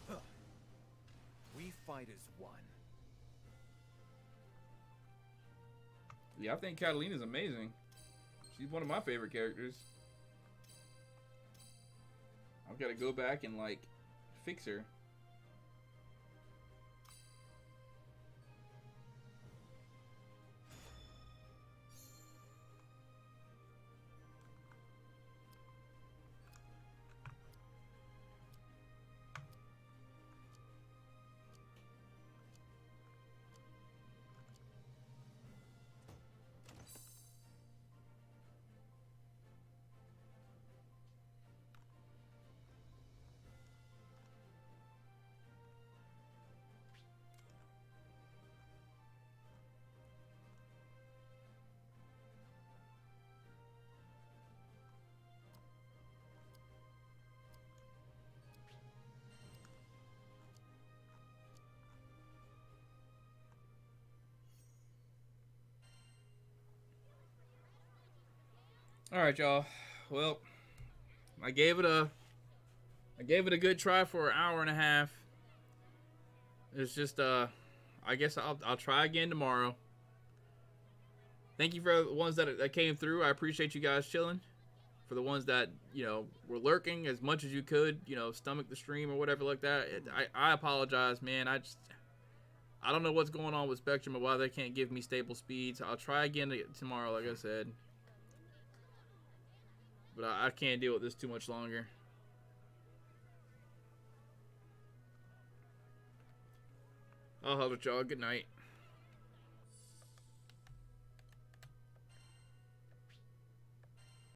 Huh. We fight as one. Yeah, I think Catalina's amazing. She's one of my favorite characters. I've got to go back and, like, fix her. All right, y'all. Well, I gave it a good try for an hour and a half. It's just I guess I'll try again tomorrow. Thank you for the ones that came through. I appreciate you guys chilling. For the ones that, you know, were lurking as much as you could, you know, stomach the stream or whatever like that. I apologize, man. I don't know what's going on with Spectrum and why they can't give me stable speeds. I'll try again tomorrow, like I said. But I can't deal with this too much longer. I'll holler at y'all. Good night.